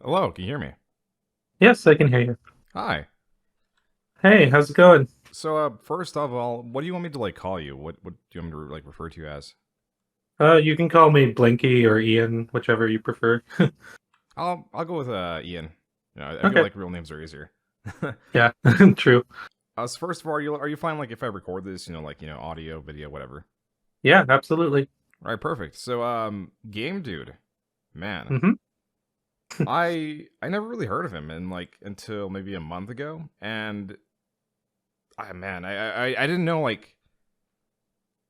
Hello, can you hear me? Yes, I can hear you. Hi. Hey, how's it going? So, first of all, what do you want me to call you? What do you want me to refer to you as? You can call me Blinky or Ian, whichever you prefer. I'll go with Ian. I feel Okay. like real names are easier. Yeah, true. So first of all, are you fine if I record this? Audio, video, whatever. Yeah, absolutely. All right, perfect. So, Game Dude, man, hmm I never really heard of him until maybe a month ago, and I didn't know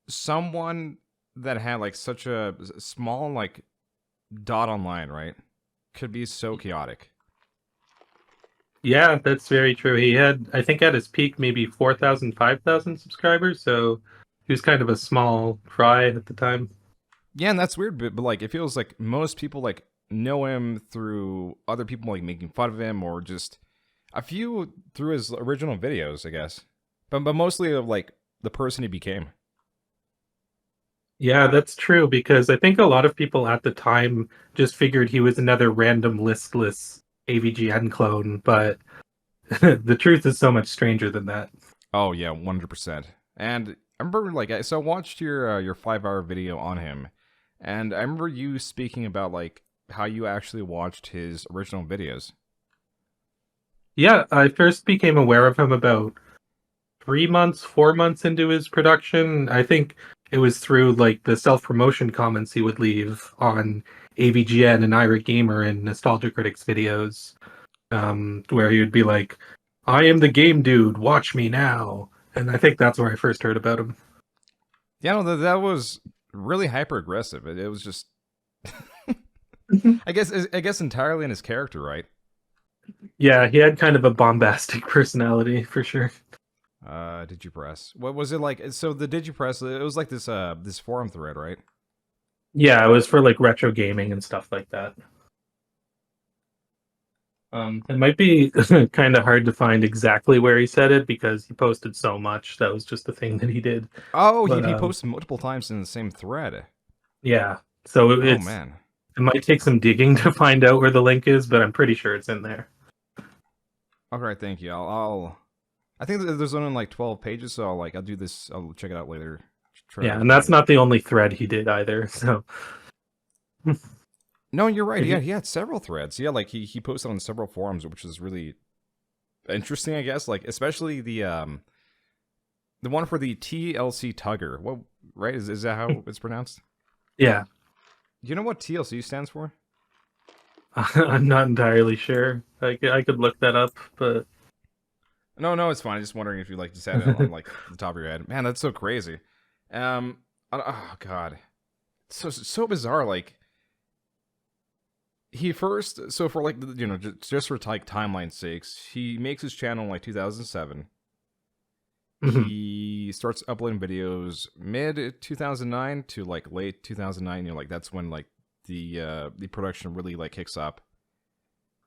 someone that had such a small dot online, right? Could be so chaotic. Yeah, that's very true. He had, I think at his peak, maybe 4,000, 5,000 subscribers, so he was kind of a small fry at the time. Yeah, and that's weird, but it feels like most people know him through other people making fun of him or just a few through his original videos, I guess. But mostly of the person he became. Yeah, that's true because I think a lot of people at the time just figured he was another random listless AVGN clone, but the truth is so much stranger than that. Oh yeah, 100%. And I remember so I watched your 5 hour video on him, and I remember you speaking about how you actually watched his original videos. Yeah, I first became aware of him about 3 months, 4 months into his production. I think it was through like the self promotion comments he would leave on AVGN and Irate Gamer and Nostalgia Critics videos, where he would be like, "I am the game dude, watch me now." And I think that's where I first heard about him. Yeah, no, that was really hyper aggressive. It was just I guess entirely in his character, right? Yeah, he had kind of a bombastic personality for sure. Did you press? What was it like? So the did you press? It was like this forum thread, right? Yeah, it was for like retro gaming and stuff like that. It might be kind of hard to find exactly where he said it because he posted so much. That was just the thing that he did. Oh, he But he posted multiple times in the same thread. yeah, so Oh man. it might take some digging to find out where the link is, but I'm pretty sure it's in there. All right, thank you. I think that there's only 12 pages, so I'll do this. I'll check it out later. Try Yeah, to and find that's it. not the only thread he did either. So No, you're right. if Yeah, you, he had several threads. Yeah, he posted on several forums, which is really interesting, I guess. Especially the one for the TLC Tugger. What right? Is that how it's pronounced? yeah, Do you know what TLC stands for? I'm not entirely sure. I could look that up, but No, no, it's fine. I'm just wondering if you just had it on the top of your head. Man, that's so crazy. Oh god, so bizarre. He first, so for just for timeline sakes, he makes his channel in 2007. mhm. He starts uploading videos mid 2009 to late 2009. That's when the production really kicks up.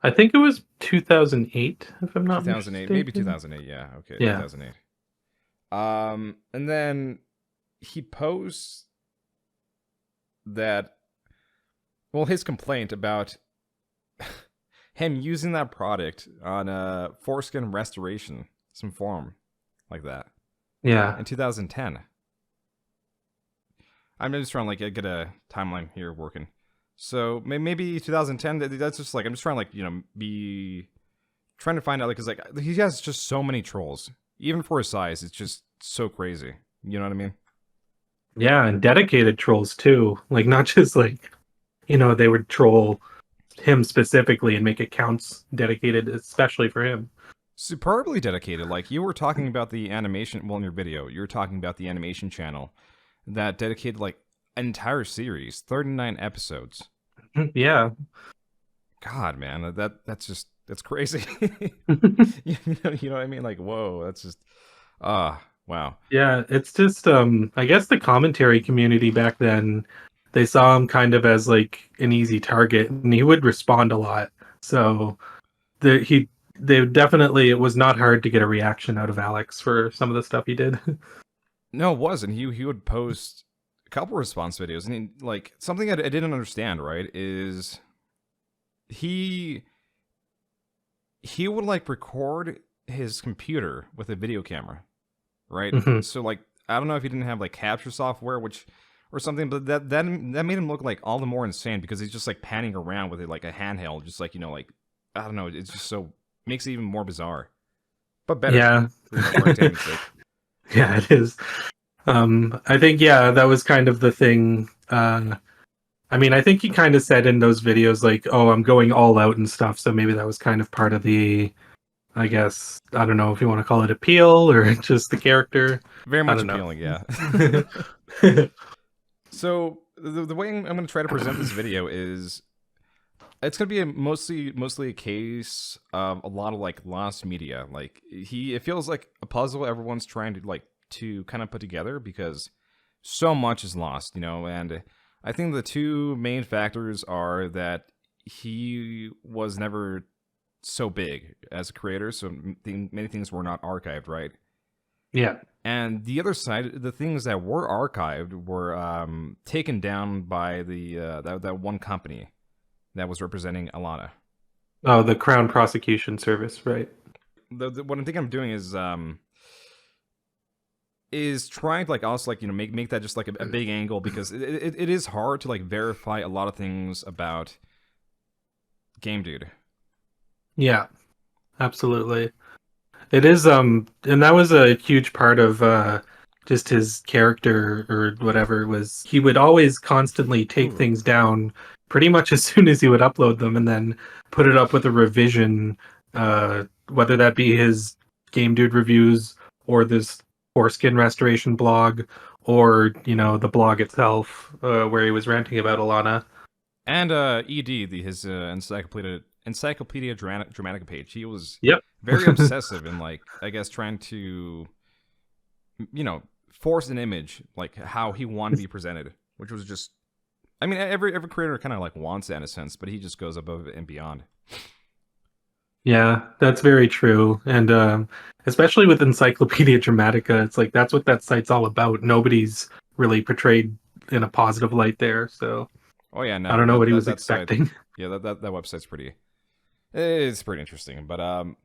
I think it was 2008, if I'm not 2008, maybe mistaken. 2008. Yeah, okay, Yeah, 2008. And then he posts that, well, his complaint about him using that product on a foreskin restoration, some forum like that yeah. in 2010. I'm just trying to get a timeline here working. So maybe 2010. That's just I'm just trying to be trying to find out because he has just so many trolls. Even for his size, it's just so crazy. You know what I mean? Yeah, and dedicated trolls too. Like not just like, they would troll him specifically and make accounts dedicated especially for him. Superbly dedicated. Like you were talking about the animation. Well, in your video, you were talking about the animation channel that dedicated an entire series, 39 episodes. Yeah. God, man, that's crazy. You know what I mean? Whoa, that's just wow. Yeah, it's just I guess the commentary community back then they saw him kind of as like an easy target and he would respond a lot. So the he they definitely it was not hard to get a reaction out of Alex for some of the stuff he did. No, it wasn't. He would post a couple response videos, and something I didn't understand. Right, is he? he would like record his computer with a video camera, right? Hmm. So like I don't know if he didn't have like capture software, which or something, but that made him look like all the more insane because he's just like panning around with it like a handheld, just like like I don't know, it's just so makes it even more bizarre, but better Yeah. for entertainment's sake. Yeah, it is. I think, yeah, that was kind of the thing. I mean, I think he kind of said in those videos, like, oh, I'm going all out and stuff. So maybe that was kind of part of the, I guess, I don't know if you want to call it appeal or just the character. Very I much don't know. appealing, yeah. So the way I'm going to try to present this video is it's going to be mostly a case of a lot of like lost media. Like it feels like a puzzle everyone's trying to like to kind of put together because so much is lost, and I think the two main factors are that he was never so big as a creator, so many things were not archived, right? Yeah. And the other side, the things that were archived were taken down by the that one company that was representing Alana. Oh, the Crown Prosecution Service, right? What I'm thinking I'm doing is trying to like also like make that just like a big angle because it is hard to like verify a lot of things about Game Dude. Yeah, absolutely. It is, and that was a huge part of just his character or whatever. Was he would always constantly take Ooh. things down pretty much as soon as he would upload them, and then put it up with a revision, whether that be his Game Dude reviews or this foreskin restoration blog, or the blog itself where he was ranting about Alana. And his Encyclopedia Dramatica page. He was Yep. very obsessive in like I guess trying to force an image like how he wanted to be presented, which was just I mean every creator kind of like wants that in a sense, but he just goes above and beyond. Yeah, that's very true. And especially with Encyclopedia Dramatica, it's like that's what that site's all about. Nobody's really portrayed in a positive light there. So Oh yeah, I no, don't know what he was that side, expecting. yeah, that website's pretty interesting. But God,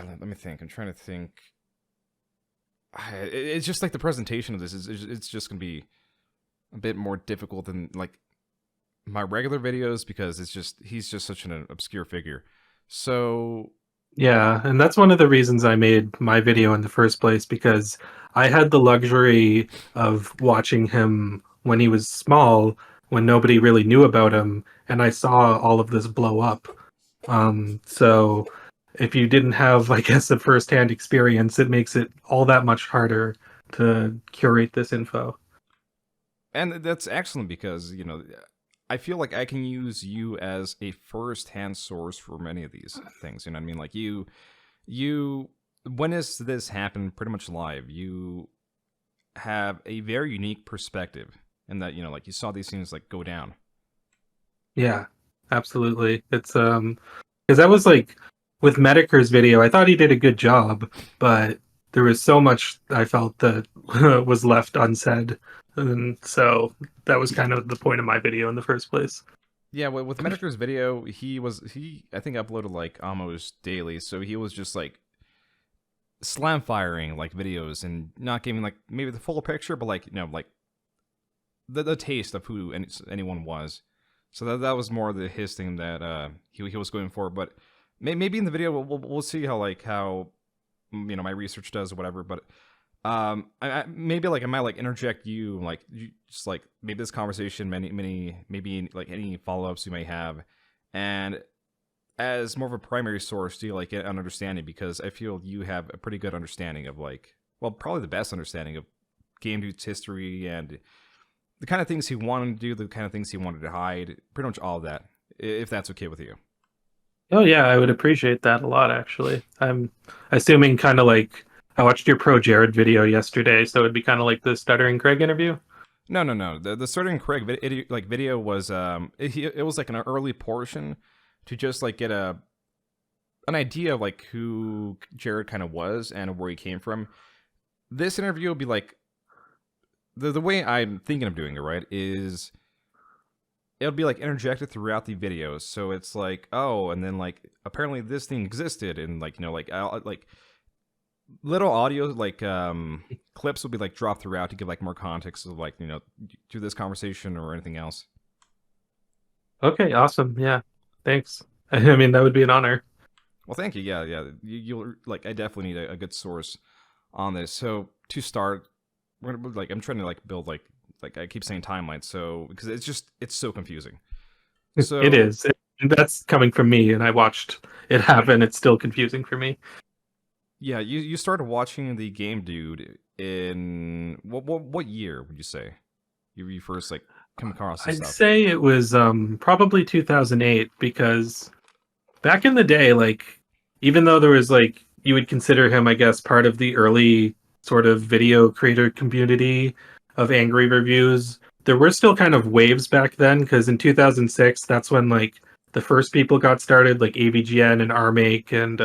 let me think. I'm trying to think. It's just like the presentation of this is it's just gonna be a bit more difficult than like my regular videos because he's just such an obscure figure. So Yeah, and that's one of the reasons I made my video in the first place, because I had the luxury of watching him when he was small, when nobody really knew about him, and I saw all of this blow up. So if you didn't have, I guess, a first-hand experience, it makes it all that much harder to curate this info. and that's excellent because I feel like I can use you as a first-hand source for many of these things. You know what I mean? Like you when does this happen pretty much live? You have a very unique perspective in that like you saw these things like go down. Yeah, absolutely. It's because that was like with Mediker's video, I thought he did a good job, but there was so much I felt that was left unsaid. And so that was kind of the point of my video in the first place. Yeah, with Mediker's video, he I think uploaded like almost daily, so he was just like slam firing like videos and not giving like maybe the full picture, but like like the taste of who anyone was. So that was more his thing that he was going for. But maybe in the video we'll see how my research does or whatever. But maybe like I might like interject you like just like maybe this conversation maybe like any follow ups you may have, and as more of a primary source to like get an understanding because I feel you have a pretty good understanding of like probably the best understanding of Game Dude's history and the kind of things he wanted to do, the kind of things he wanted to hide, pretty much all of that, if that's okay with you. Oh yeah, I would appreciate that a lot actually. I'm assuming kind of like I watched your Pro Jared video yesterday, so it'd be kind of like the Stuttering Craig interview. No. The Certain Craig video was it was like an early portion to just like get an idea of like who Jared kind of was and where he came from. This interview will be like the way I'm thinking of doing it, right, is it'll be like interjected throughout the videos. So it's like, oh, and then like apparently this thing existed, and like like little audio like clips will be like dropped throughout to give like more context of like to this conversation or anything else. Okay, awesome. Yeah, thanks. I mean, that would be an honor. Well, thank you. Yeah, yeah. You'll like. I definitely need a good source on this. So to start, we're gonna like. I'm trying to like build like I keep saying timelines. So because it's so confusing. It So is. That's coming from me, and I watched it happen. It's still confusing for me. yeah, you started watching the Game Dude in what year would you say you first like come across this I'd stuff? say it was probably 2008 because back in the day, like even though there was like you would consider him, I guess, part of the early sort of video creator community of angry reviews, there were still kind of waves back then because in 2006, that's when like the first people got started, like AVGN and Armake and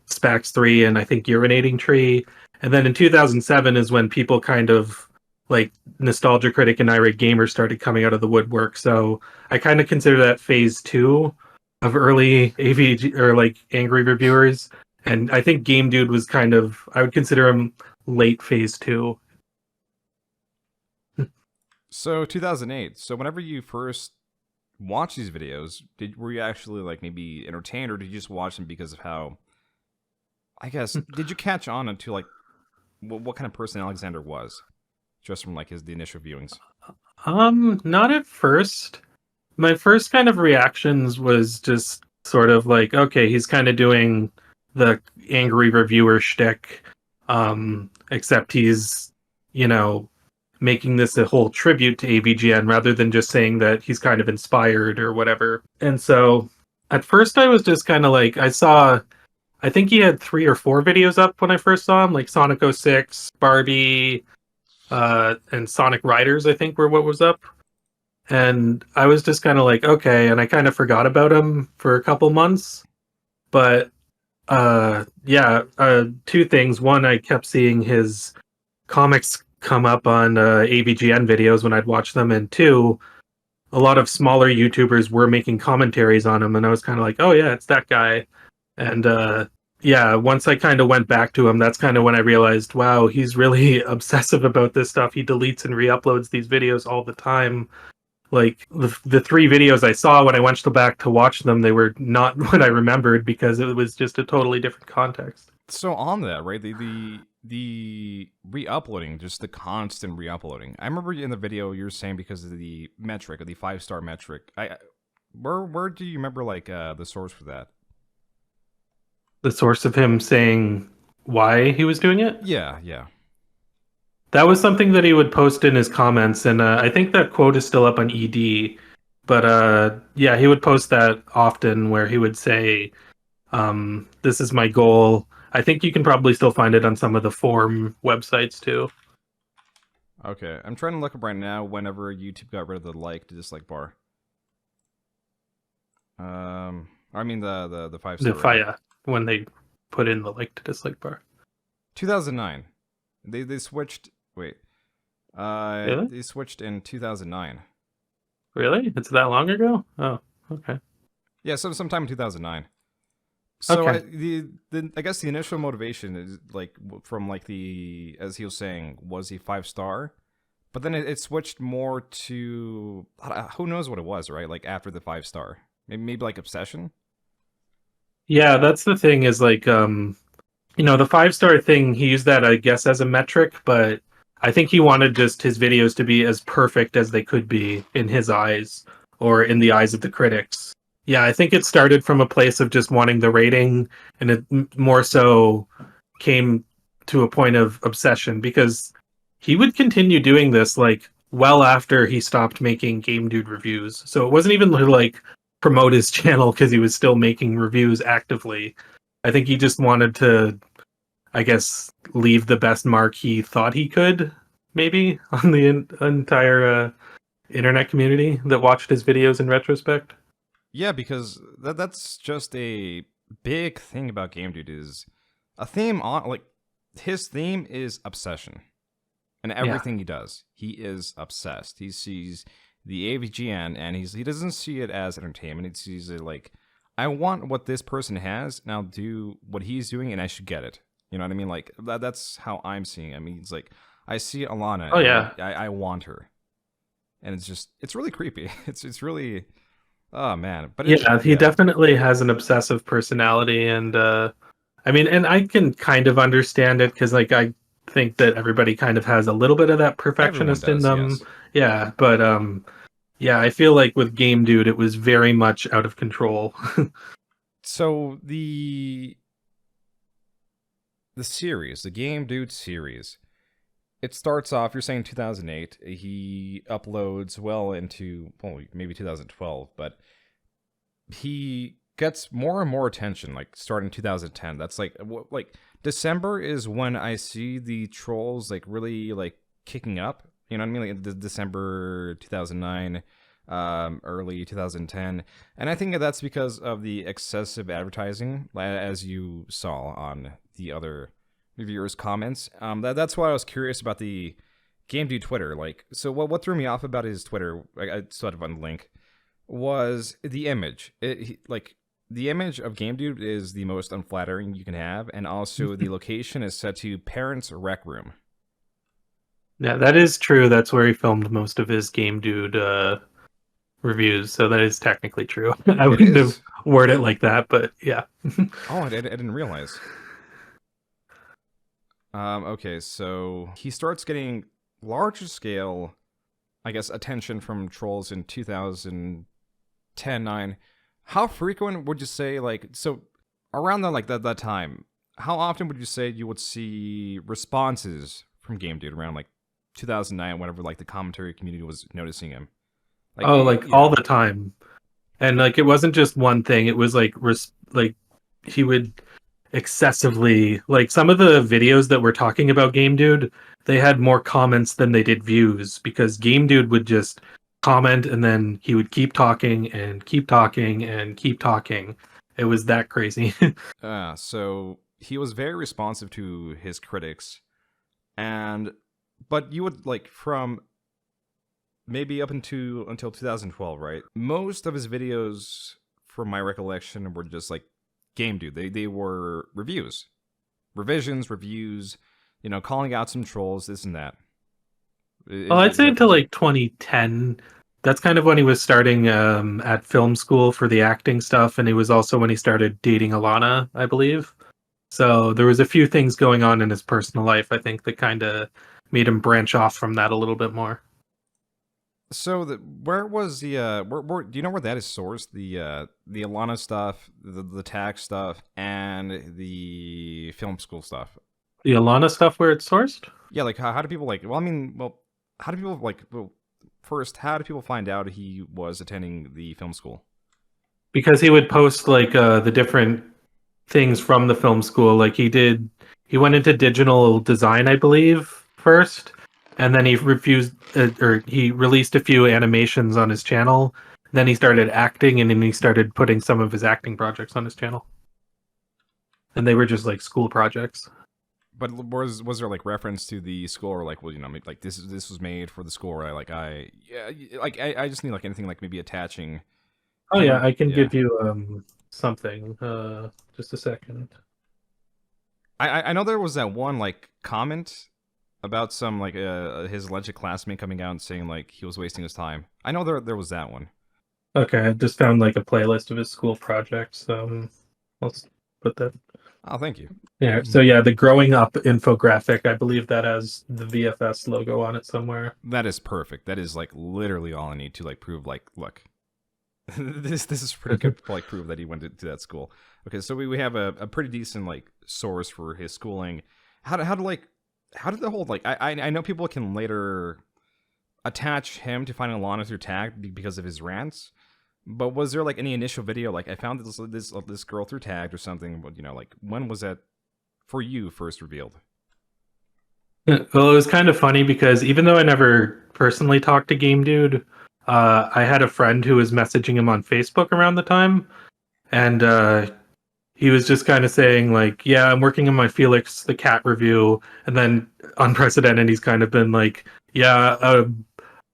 Spax3 and I think Urinating Tree. And then in 2007 is when people kind of like Nostalgia Critic and Irate Gamer started coming out of the woodwork. So I kind of consider that phase two of early AVG or like angry reviewers. And I think Game Dude was kind of, I would consider him late phase two. So 2008. So whenever you first watched these videos, were you actually like maybe entertained, or did you just watch them because of how? I guess did you catch on to like what kind of person Alexander was, just from like the initial viewings? Not at first. My first kind of reactions was just sort of like, okay, he's kind of doing the angry reviewer shtick, except he's, you know, making this a whole tribute to AVGN rather than just saying that he's kind of inspired or whatever. And so at first I was just kind of like, I think he had 3 or 4 videos up when I first saw him, like Sonic 06, Barbie, and Sonic Riders, I think were what was up. And I was just kind of like, okay, and I kind of forgot about him for a couple months. But yeah, 2 things. One, I kept seeing his comics come up on AVGN videos when I'd watch them, and two, a lot of smaller YouTubers were making commentaries on him, and I was kind of like, oh yeah, it's that guy. And yeah, once I kind of went back to him, that's kind of when I realized, wow, he's really obsessive about this stuff. He deletes and re-uploads these videos all the time. Like the 3 videos I saw when I went back to watch them, they were not what I remembered because it was just a totally different context. So on that, right, the re-uploading, just the constant re-uploading. I remember in the video you were saying because of the metric, or the 5-star metric. Where do you remember like the source for that? The source of him saying why he was doing it? Yeah, yeah. That was something that he would post in his comments, and I think that quote is still up on ED. But yeah, he would post that often where he would say, this is my goal. I think you can probably still find it on some of the forum websites too. Okay, I'm trying to look up right now. Whenever YouTube got rid of the like to dislike bar. I mean the 5-star. The fire when they put in the like to dislike bar. 2009. They switched. Wait. Really? They switched in 2009. Really? It's that long ago? Oh, okay. Yeah, sometime in 2009. So Okay. I guess the initial motivation is like from like the, as he was saying, was he 5-star, but then it switched more to who knows what it was, right? Like after the 5-star, maybe like obsession. Yeah, that's the thing is like the 5-star thing, he used that I guess as a metric, but I think he wanted just his videos to be as perfect as they could be in his eyes or in the eyes of the critics. Yeah, I think it started from a place of just wanting the rating, and it more so came to a point of obsession because he would continue doing this like well after he stopped making Game Dude reviews. So it wasn't even like promote his channel because he was still making reviews actively. I think he just wanted to, I guess, leave the best mark he thought he could, maybe, on the entire internet community that watched his videos in retrospect. Yeah, because that's just a big thing about Game Dude is a theme on like his theme is obsession. And Yeah. everything he does, he is obsessed. He sees the AVGN, and he doesn't see it as entertainment. He sees it like, I want what this person has, and I'll do what he's doing, and I should get it. You know what I mean? Like that's how I'm seeing it. I mean, it's like I see Alana, Oh and yeah, I want her, and it's really creepy. It's really, oh man. But yeah. He yeah, definitely has an obsessive personality, and I mean, and I can kind of understand it because, like, I think that everybody kind of has a little bit of that everyone perfectionist in does. them. Yes. Yeah, but yeah, I feel like with Game Dude, it was very much out of control. So the series, the Game Dude series, it starts off. You're saying 2008. He uploads well into maybe 2012, but he gets more and more attention. Like starting 2010. That's like December is when I see the trolls like really like kicking up. You know what I mean? Like December 2009, early 2010, and I think that's because of the excessive advertising, as you saw on the other reviewers' comments. That's why I was curious about the Game Dude Twitter. Like, so what threw me off about his Twitter? I sort of on the link was the image. Like the image of Game Dude is the most unflattering you can have, and also the location is set to parents' rec room. Yeah, that is true. That's where he filmed most of his Game Dude reviews, so that is technically true. I It wouldn't have is. worded it like that, but yeah. Oh, I didn't realize. Okay, so he starts getting larger scale, I guess, attention from trolls in 2010, 9. How frequent would you say, like, so around that time, how often would you say you would see responses from Game Dude around like 2009, whenever like the commentary community was noticing him? Like, Oh, like all yeah. the time. And like it wasn't just one thing, it was like like he would excessively, like, some of the videos that were talking about Game Dude, they had more comments than they did views because Game Dude would just comment and then he would keep talking and keep talking and keep talking. It was that crazy. So he was very responsive to his critics, and but you would like from maybe up until 2012, right? Most of his videos, from my recollection, were just like Game Dude. They were reviews, revisions, reviews. You know, calling out some trolls, this and that. Well, I'd Is say that until is that like 2010. That's kind of when he was starting at film school for the acting stuff, and it was also when he started dating Alana, I believe. So there was a few things going on in his personal life, I think, that kind of made him branch off from that a little bit more. so? Where was the do you know where that is sourced? The Alana stuff, the tax stuff, and the film school stuff. The Alana stuff where it's sourced? Yeah, like how do people like? Well, I mean, well, how do people like? Well, first, how do people find out he was attending the film school? Because he would post like the different things from the film school. Like he went into digital design, I believe, first, and then he refused, or he released a few animations on his channel. Then he started acting, and then he started putting some of his acting projects on his channel, and they were just like school projects. But was there like reference to the school, or like, well, you know, like this was made for the school, or I just need like anything like maybe attaching Oh yeah, him. I can Yeah, give you something. Just a second. I know there was that one like comment about some like his alleged classmate coming out and saying like he was wasting his time. I know there was that one. Okay, I just found like a playlist of his school projects. I'll put that. Oh, thank you. Yeah. So yeah, the growing up infographic. I believe that has the VFS logo on it somewhere. That is perfect. That is like literally all I need to like prove like, look, this is pretty good to like prove that he went to that school. Okay, so we have a pretty decent like source for his schooling. How did the whole like I know people can later attach him to finding Alana through tag because of his rants, but was there like any initial video like I found this girl through tagged or something? But you know, like when was that for you first revealed? Well, it was kind of funny because even though I never personally talked to Game Dude, I had a friend who was messaging him on Facebook around the time, and he was just kind of saying like, "Yeah, I'm working on my Felix the Cat review," and then unprecedented, he's kind of been like, "Yeah,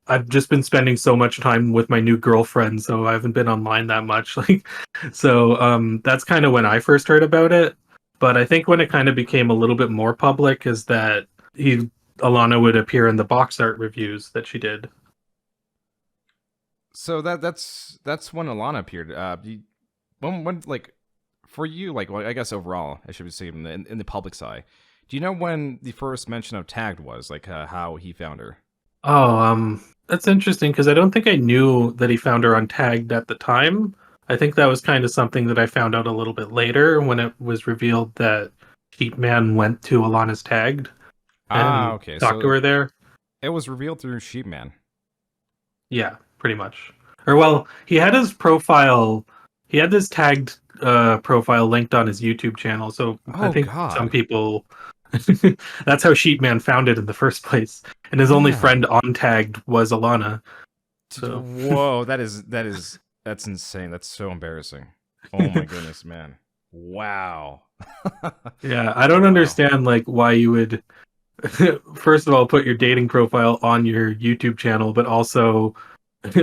I've just been spending so much time with my new girlfriend, so I haven't been online that much. That's kind of when I first heard about it. But I think when it kind of became a little bit more public is that he Alana would appear in the box art reviews that she did. So that's when Alana appeared. When like for you, like well, I guess overall, I should say in the public's eye. Do you know when the first mention of tagged was? Like how he found her? Oh, that's interesting because I don't think I knew that he found her untagged at the time. I think that was kind of something that I found out a little bit later when it was revealed that Sheepman went to Alana's tagged Ah, and okay. talked to So her there. it was revealed through Sheepman. Yeah, pretty much. Or well, he had his profile, he had this tagged profile linked on his YouTube channel. So I Oh think some God. people that's how Sheepman found it in the first place. And his only Yeah. friend untagged was Alana. So Whoa, that's insane. That's so embarrassing. Oh my goodness, man. Wow. yeah, I Oh don't wow. understand like why you would first of all put your dating profile on your YouTube channel, but also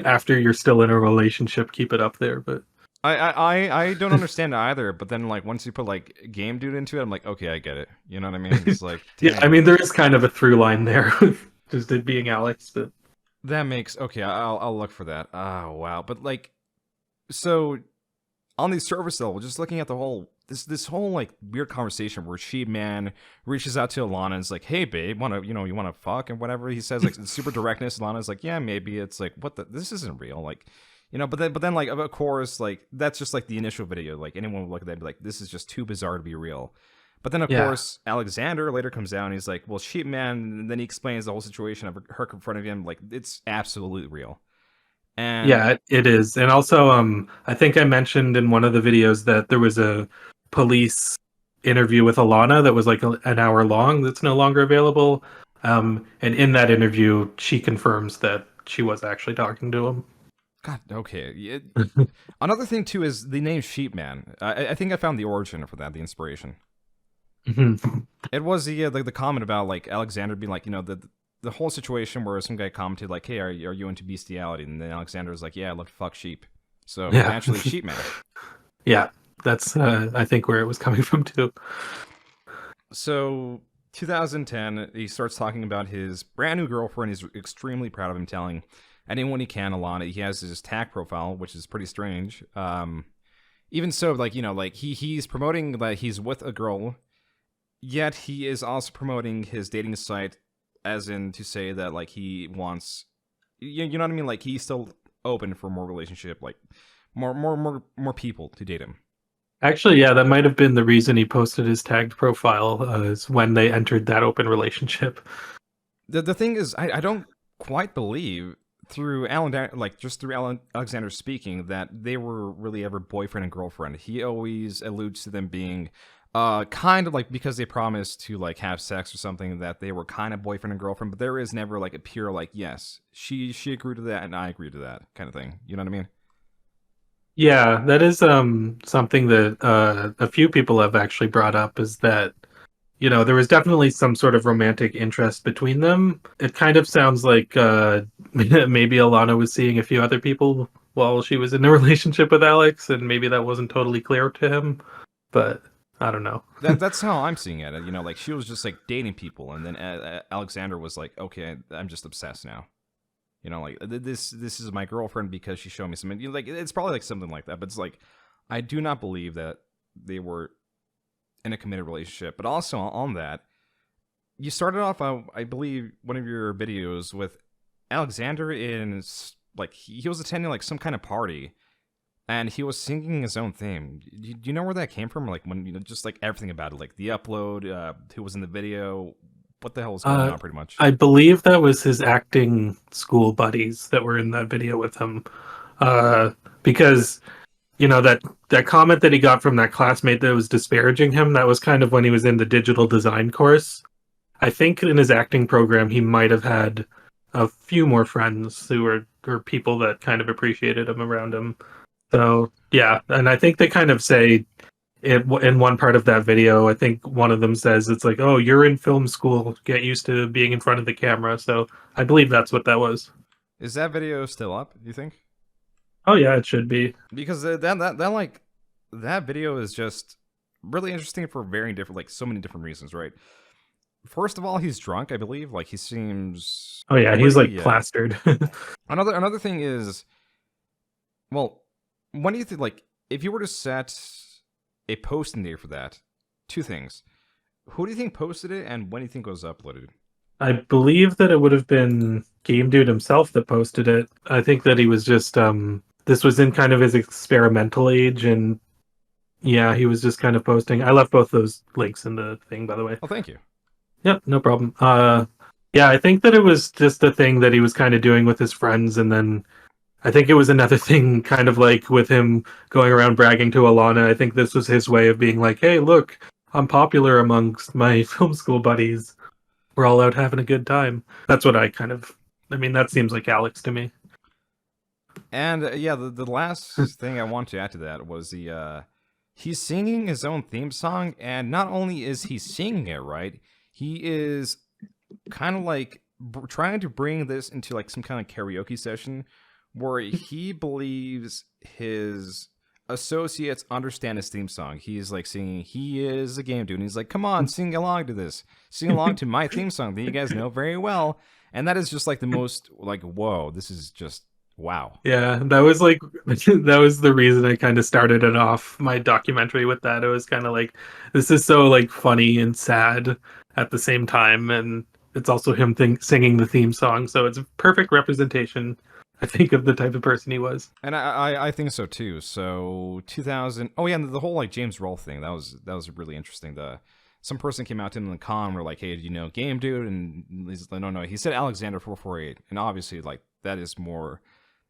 after you're still in a relationship, keep it up there. But I don't understand either, but then like once you put like game dude into it, I'm like, okay, I get it. You know what I mean? It's like, yeah, I damn. mean there is kind of a through line there with just it being Alex, but That makes okay, I'll look for that. Oh wow. But like so on the surface level, just looking at the whole this whole like weird conversation where She Man reaches out to Alana and is like, "Hey, babe, you wanna fuck and whatever." He says like super directness. Alana's like, "Yeah, maybe." It's like, what the? This isn't real. Like, but then like of course like that's just like the initial video. Like anyone would look at that and be like, "This is just too bizarre to be real." But then of yeah. course Alexander later comes down. And he's like, "Well, Sheep Man," and then he explains the whole situation of her confronting him. Like it's absolutely real. And Yeah, it is. And also, I think I mentioned in one of the videos that there was a police interview with Alana that was like an hour long that's no longer available. And in that interview, she confirms that she was actually talking to him. God, okay. Another thing too is the name Sheepman. I think I found the origin for that, the inspiration. Mhm. It was the comment about like Alexander being like the whole situation where some guy commented like, "Hey, are you into bestiality?" And then Alexander was like, "Yeah, I love to fuck sheep." So Yeah. naturally, Sheepman. Yeah, that's I think where it was coming from too. So 2010, he starts talking about his brand new girlfriend. He's extremely proud of him, telling anyone he can, Alana. He has his tag profile, which is pretty strange. Even so, like like he's promoting that he's with a girl. Yet he is also promoting his dating site, as in to say that like he wants, you know what I mean? Like he's still open for more relationship, like more people to date him. Actually, yeah, that might have been the reason he posted his tagged profile is when they entered that open relationship. The thing is, I don't quite believe through Alan Alexander speaking that they were really ever boyfriend and girlfriend. He always alludes to them being kind of like because they promised to like have sex or something that they were kind of boyfriend and girlfriend, but there is never like a pure like yes, she agreed to that and I agreed to that kind of thing. You know what I mean? Yeah, that is something that a few people have actually brought up is that there was definitely some sort of romantic interest between them. It kind of sounds like maybe Alana was seeing a few other people while she was in a relationship with Alex, and maybe that wasn't totally clear to him. But I don't know. That's how I'm seeing it. Like she was just like dating people, and then Alexander was like, okay, I'm just obsessed now. Like this is my girlfriend because she showed me something. Like it's probably like something like that. But it's like I do not believe that they were in a committed relationship. But also on that, you started off, I believe, one of your videos with Alexander in like he was attending like some kind of party, and he was singing his own theme. Do you know where that came from? Like when just like everything about it, like the upload, who was in the video, what the hell was going on, pretty much. I believe that was his acting school buddies that were in that video with him. Because that comment that he got from that classmate that was disparaging him, that was kind of when he was in the digital design course. I think in his acting program he might have had a few more friends who were people that kind of appreciated him around him. So yeah, and I think they kind of say in one part of that video, I think one of them says it's like, "Oh, you're in film school. Get used to being in front of the camera." So I believe that's what that was. Is that video still up, do you think? Oh yeah, it should be. Because that video is just really interesting for very different, like, so many different reasons, right? First of all, he's drunk, I believe. Like, he seems Oh yeah, he's like pretty. plastered. Another thing is, well, when do you think, like, if you were to set a posting date for that, two things. Who do you think posted it, and when do you think it was uploaded? I believe that it would have been Game Dude himself that posted it. I think that he was just this was in kind of his experimental age, and yeah, he was just kind of posting. I left both those links in the thing, by the way. Oh, thank you. Yep, no problem. Yeah, I think that it was just a thing that he was kind of doing with his friends, and then I think it was another thing, kind of like with him going around bragging to Alana. I think this was his way of being like, "Hey, look, I'm popular amongst my film school buddies. We're all out having a good time." That's what I mean, that seems like Alex to me. And yeah, the last thing I want to add to that was he's singing his own theme song, and not only is he singing it right, he is kind of like trying to bring this into like some kind of karaoke session where he believes his associates understand his theme song. He's like singing, he is a game dude, and he's like, come on, sing along to this. Sing along to my theme song that you guys know very well. And that is just like the most like, whoa, this is just wow. Yeah, that was like that was the reason I kind of started it off my documentary with that. It was kind of like this is so like funny and sad at the same time, and it's also him singing the theme song, so it's a perfect representation, I think, of the type of person he was. And I think so too. So 2000. Oh yeah, and the whole like James Rolfe thing that was really interesting. Some person came out to him in the con, were like, hey, do you know Game Dude? And he's like, no, he said Alexander 448, and obviously like that is more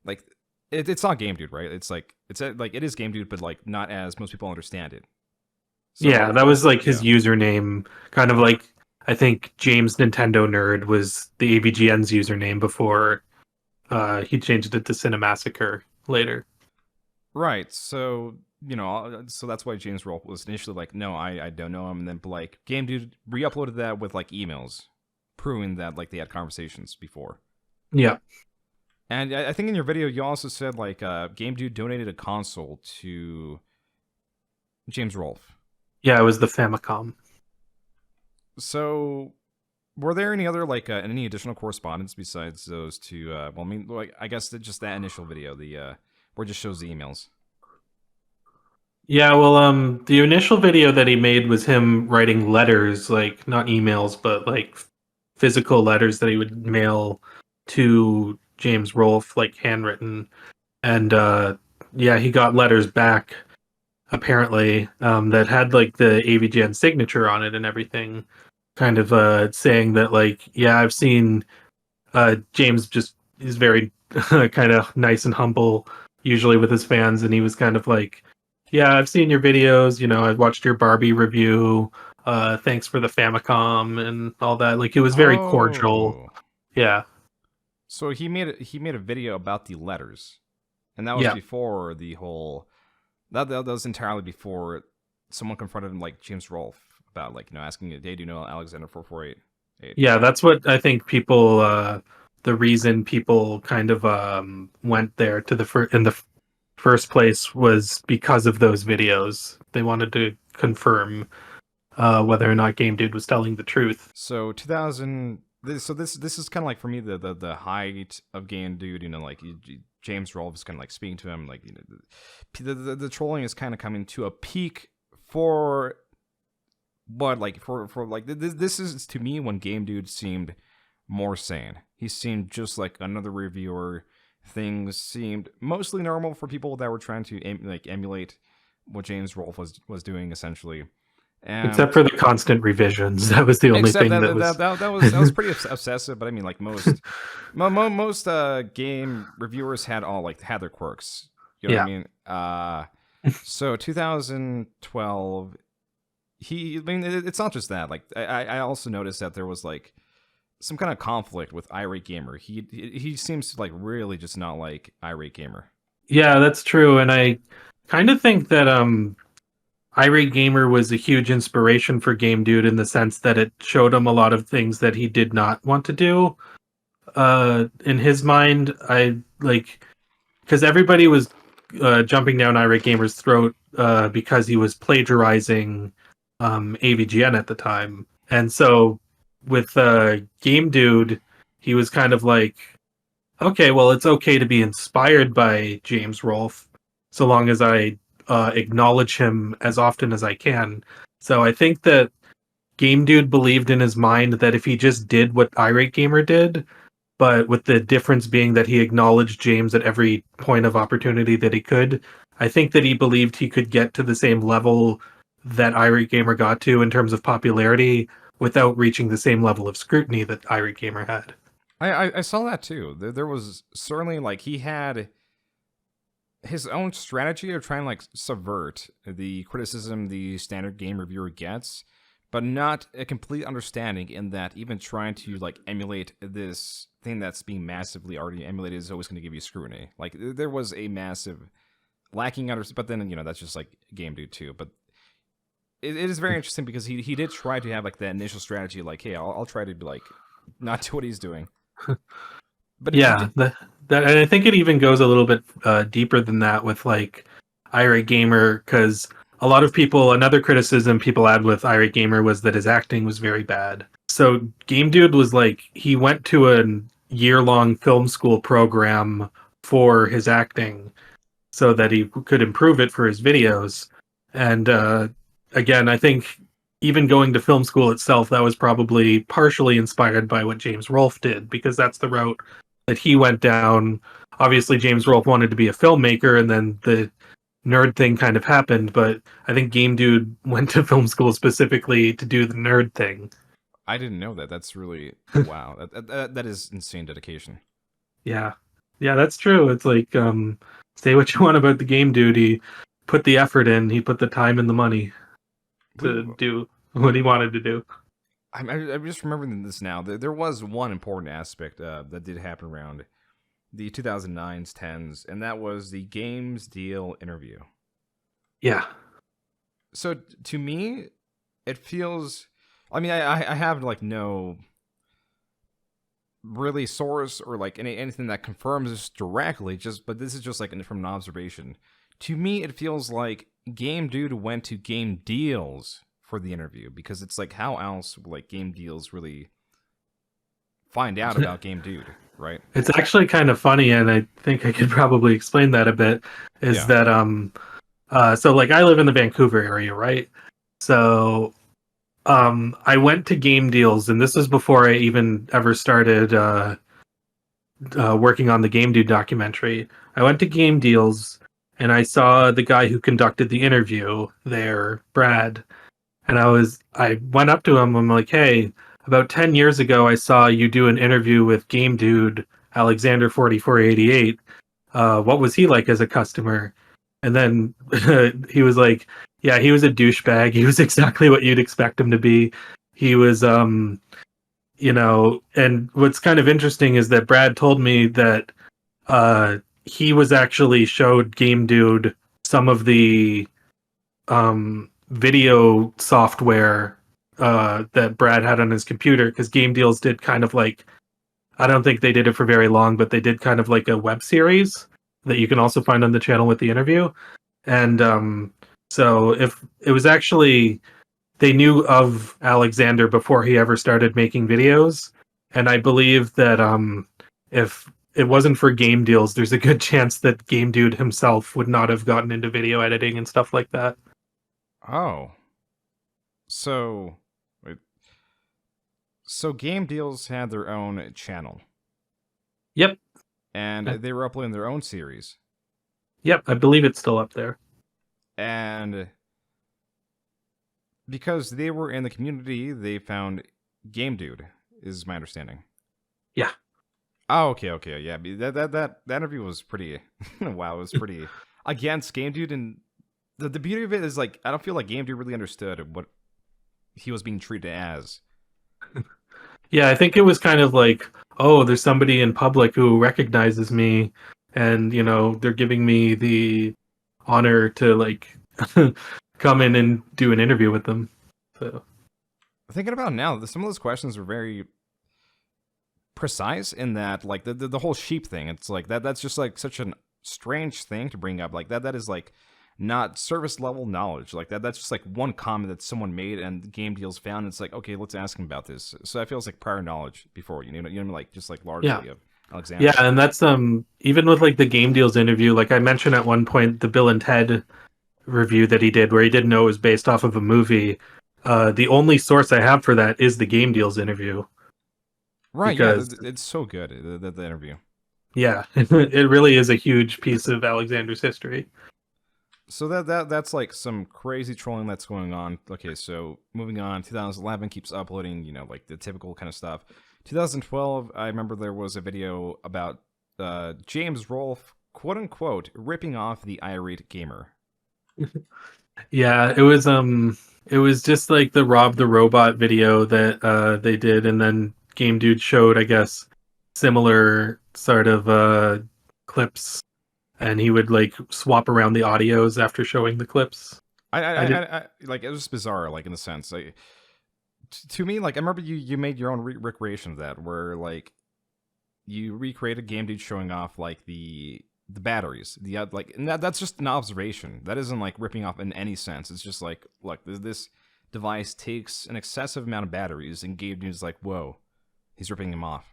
like it's not Game Dude, right? It's like like it is Game Dude, but like not as most people understand it. So, Yeah, that was like his yeah. username, kind of like I think James Nintendo Nerd was the AVGN's username before he changed it to Cinemassacre later. Right. So, so that's why James Rolfe was initially like, no, I don't know him. And then, like, Game Dude re uploaded that with, like, emails proving that, like, they had conversations before. Yeah. And I think in your video, you also said, like, Game Dude donated a console to James Rolfe. Yeah, it was the Famicom. So, were there any other, like, any additional correspondence besides those two? Well, I mean, like, I guess just that initial video, where it just shows the emails. Yeah, well, the initial video that he made was him writing letters, like not emails, but like physical letters that he would mail to James Rolfe, like handwritten. And yeah, he got letters back apparently that had like the AVGN signature on it and everything, kind of saying that like, yeah, I've seen James just is very kind of nice and humble usually with his fans, and he was kind of like, yeah, I've seen your videos, I've watched your Barbie review, thanks for the Famicom and all that. Like, it was very cordial. Oh. Yeah. So he made a video about the letters, and that was Yeah. before the whole. That was entirely before someone confronted him, like James Rolfe, about like asking, "Hey, do you know Alexander 448?" Yeah, that's what I think people the reason people kind of went there to in the first place was because of those videos. They wanted to confirm whether or not Game Dude was telling the truth. So 2000. So this is kind of like for me the height of Game Dude. Like James Rolfe is kind of like speaking to him. Like the trolling is kind of coming to a peak for. But like for like this is to me when Game Dude seemed more sane. He seemed just like another reviewer. Things seemed mostly normal for people that were trying to emulate what James Rolfe was doing essentially. And except for the constant revisions. That was the only thing that was pretty obsessive. But I mean, like most game reviewers had their quirks. You know what I mean? So 2012. I mean, it's not just that. Like, I also noticed that there was like some kind of conflict with Irate Gamer. He seems to like really just not like Irate Gamer. Yeah, that's true, and I kind of think that Irate Gamer was a huge inspiration for Game Dude in the sense that it showed him a lot of things that he did not want to do. in his mind, I like because everybody was jumping down Irate Gamer's throat because he was plagiarizing AVGN at the time, and so with Game Dude, he was kind of like, okay, well, it's okay to be inspired by James Rolfe, so long as I acknowledge him as often as I can. So I think that Game Dude believed in his mind that if he just did what Irate Gamer did, but with the difference being that he acknowledged James at every point of opportunity that he could, I think that he believed he could get to the same level that Irate Gamer got to in terms of popularity without reaching the same level of scrutiny that Irate Gamer had. I saw that too. There was certainly like he had his own strategy of trying to like subvert the criticism the standard game reviewer gets, but not a complete understanding in that even trying to like emulate this thing that's being massively already emulated is always going to give you scrutiny. Like there was a massive lacking under, but then that's just like Game Dude too. But it is very interesting because he did try to have like that initial strategy, like, hey, I'll try to be like not do what he's doing. But he Yeah, did. that and I think it even goes a little bit deeper than that with like Irate Gamer, because a lot of people, another criticism people had with Irate Gamer was that his acting was very bad. So Game Dude was like, he went to a year-long film school program for his acting so that he could improve it for his videos. And again, I think even going to film school itself, that was probably partially inspired by what James Rolfe did, because that's the route that he went down. Obviously, James Rolfe wanted to be a filmmaker, and then the nerd thing kind of happened. But I think Game Dude went to film school specifically to do the nerd thing. I didn't know that. That's really wow. That is insane dedication. Yeah, yeah, that's true. It's like, say what you want about the Game Dude, he put the effort in, he put the time and the money We, to do what he wanted to do. I'm just remembering this now. There was one important aspect that did happen around the 2009s, 10s, and that was the games deal interview. Yeah. So to me, it feels. I mean, I have like no really source or like anything that confirms this directly. But this is just like from an observation. To me, it feels like Game Dude went to Game Deals for the interview because it's like how else will like Game Deals really find out about Game Dude, right? It's actually kind of funny, and I think I could probably explain that a bit. Is Yeah. that so like I live in the Vancouver area, right? So I went to Game Deals, and this was before I even ever started working on the Game Dude documentary. I went to Game Deals, and I saw the guy who conducted the interview there, Brad. And I went up to him. I'm like, hey, about 10 years ago, I saw you do an interview with Game Dude Alexander 4488. What was he like as a customer? And then he was like, yeah, he was a douchebag. He was exactly what you'd expect him to be. He was, and what's kind of interesting is that Brad told me that he was actually showed Game Dude some of the video software that Brad had on his computer, because Game Deals did kind of like, I don't think they did it for very long, but they did kind of like a web series that you can also find on the channel with the interview. And so if it was actually, they knew of Alexander before he ever started making videos. And I believe that if it wasn't for Game Deals, there's a good chance that Game Dude himself would not have gotten into video editing and stuff like that. Oh, so wait. So Game Deals had their own channel, Yep. and they were uploading their own series, Yep, I believe it's still up there. and because they were in the community, they found Game Dude. Is my understanding. Yeah. Oh, okay, yeah. That interview was pretty. Wow, it was pretty against Game Dude, and the beauty of it is like I don't feel like Game Dude really understood what he was being treated as. Yeah, I think it was kind of like, oh, there's somebody in public who recognizes me, and they're giving me the honor to like come in and do an interview with them. So Thinking about it now, some of those questions were very precise in that like the whole sheep thing. It's like that's just like such a strange thing to bring up. Like that is like not service level knowledge. Like that's just like one comment that someone made and game deals found. It's like, okay, let's ask him about this. So I feel it's like prior knowledge before, like just like Yeah. largely of Yeah, Alexander. and that's even with like the game deals interview, like I mentioned at one point the Bill and Ted review that he did where he didn't know it was based off of a movie. The only source I have for that is the game deals interview. Right, yeah, Because it's so good, the interview. yeah, it really is a huge piece of Alexander's history. So that's like some crazy trolling that's going on. Okay, so moving on, 2011 keeps uploading, like the typical kind of stuff. 2012, I remember there was a video about James Rolfe, quote unquote, ripping off the Irate Gamer. Yeah, it was just like the Rob the Robot video that they did, and then Game Dude showed, I guess, similar sort of clips, and he would like swap around the audios after showing the clips. I did. I like it was bizarre, like in the sense, like to me, like I remember you made your own recreation of that, where like you recreated Game Dude showing off like the batteries, like, and that's just an observation. That isn't like ripping off in any sense. It's just like, look, this device takes an excessive amount of batteries, and Game Dude's like, whoa, he's ripping them off.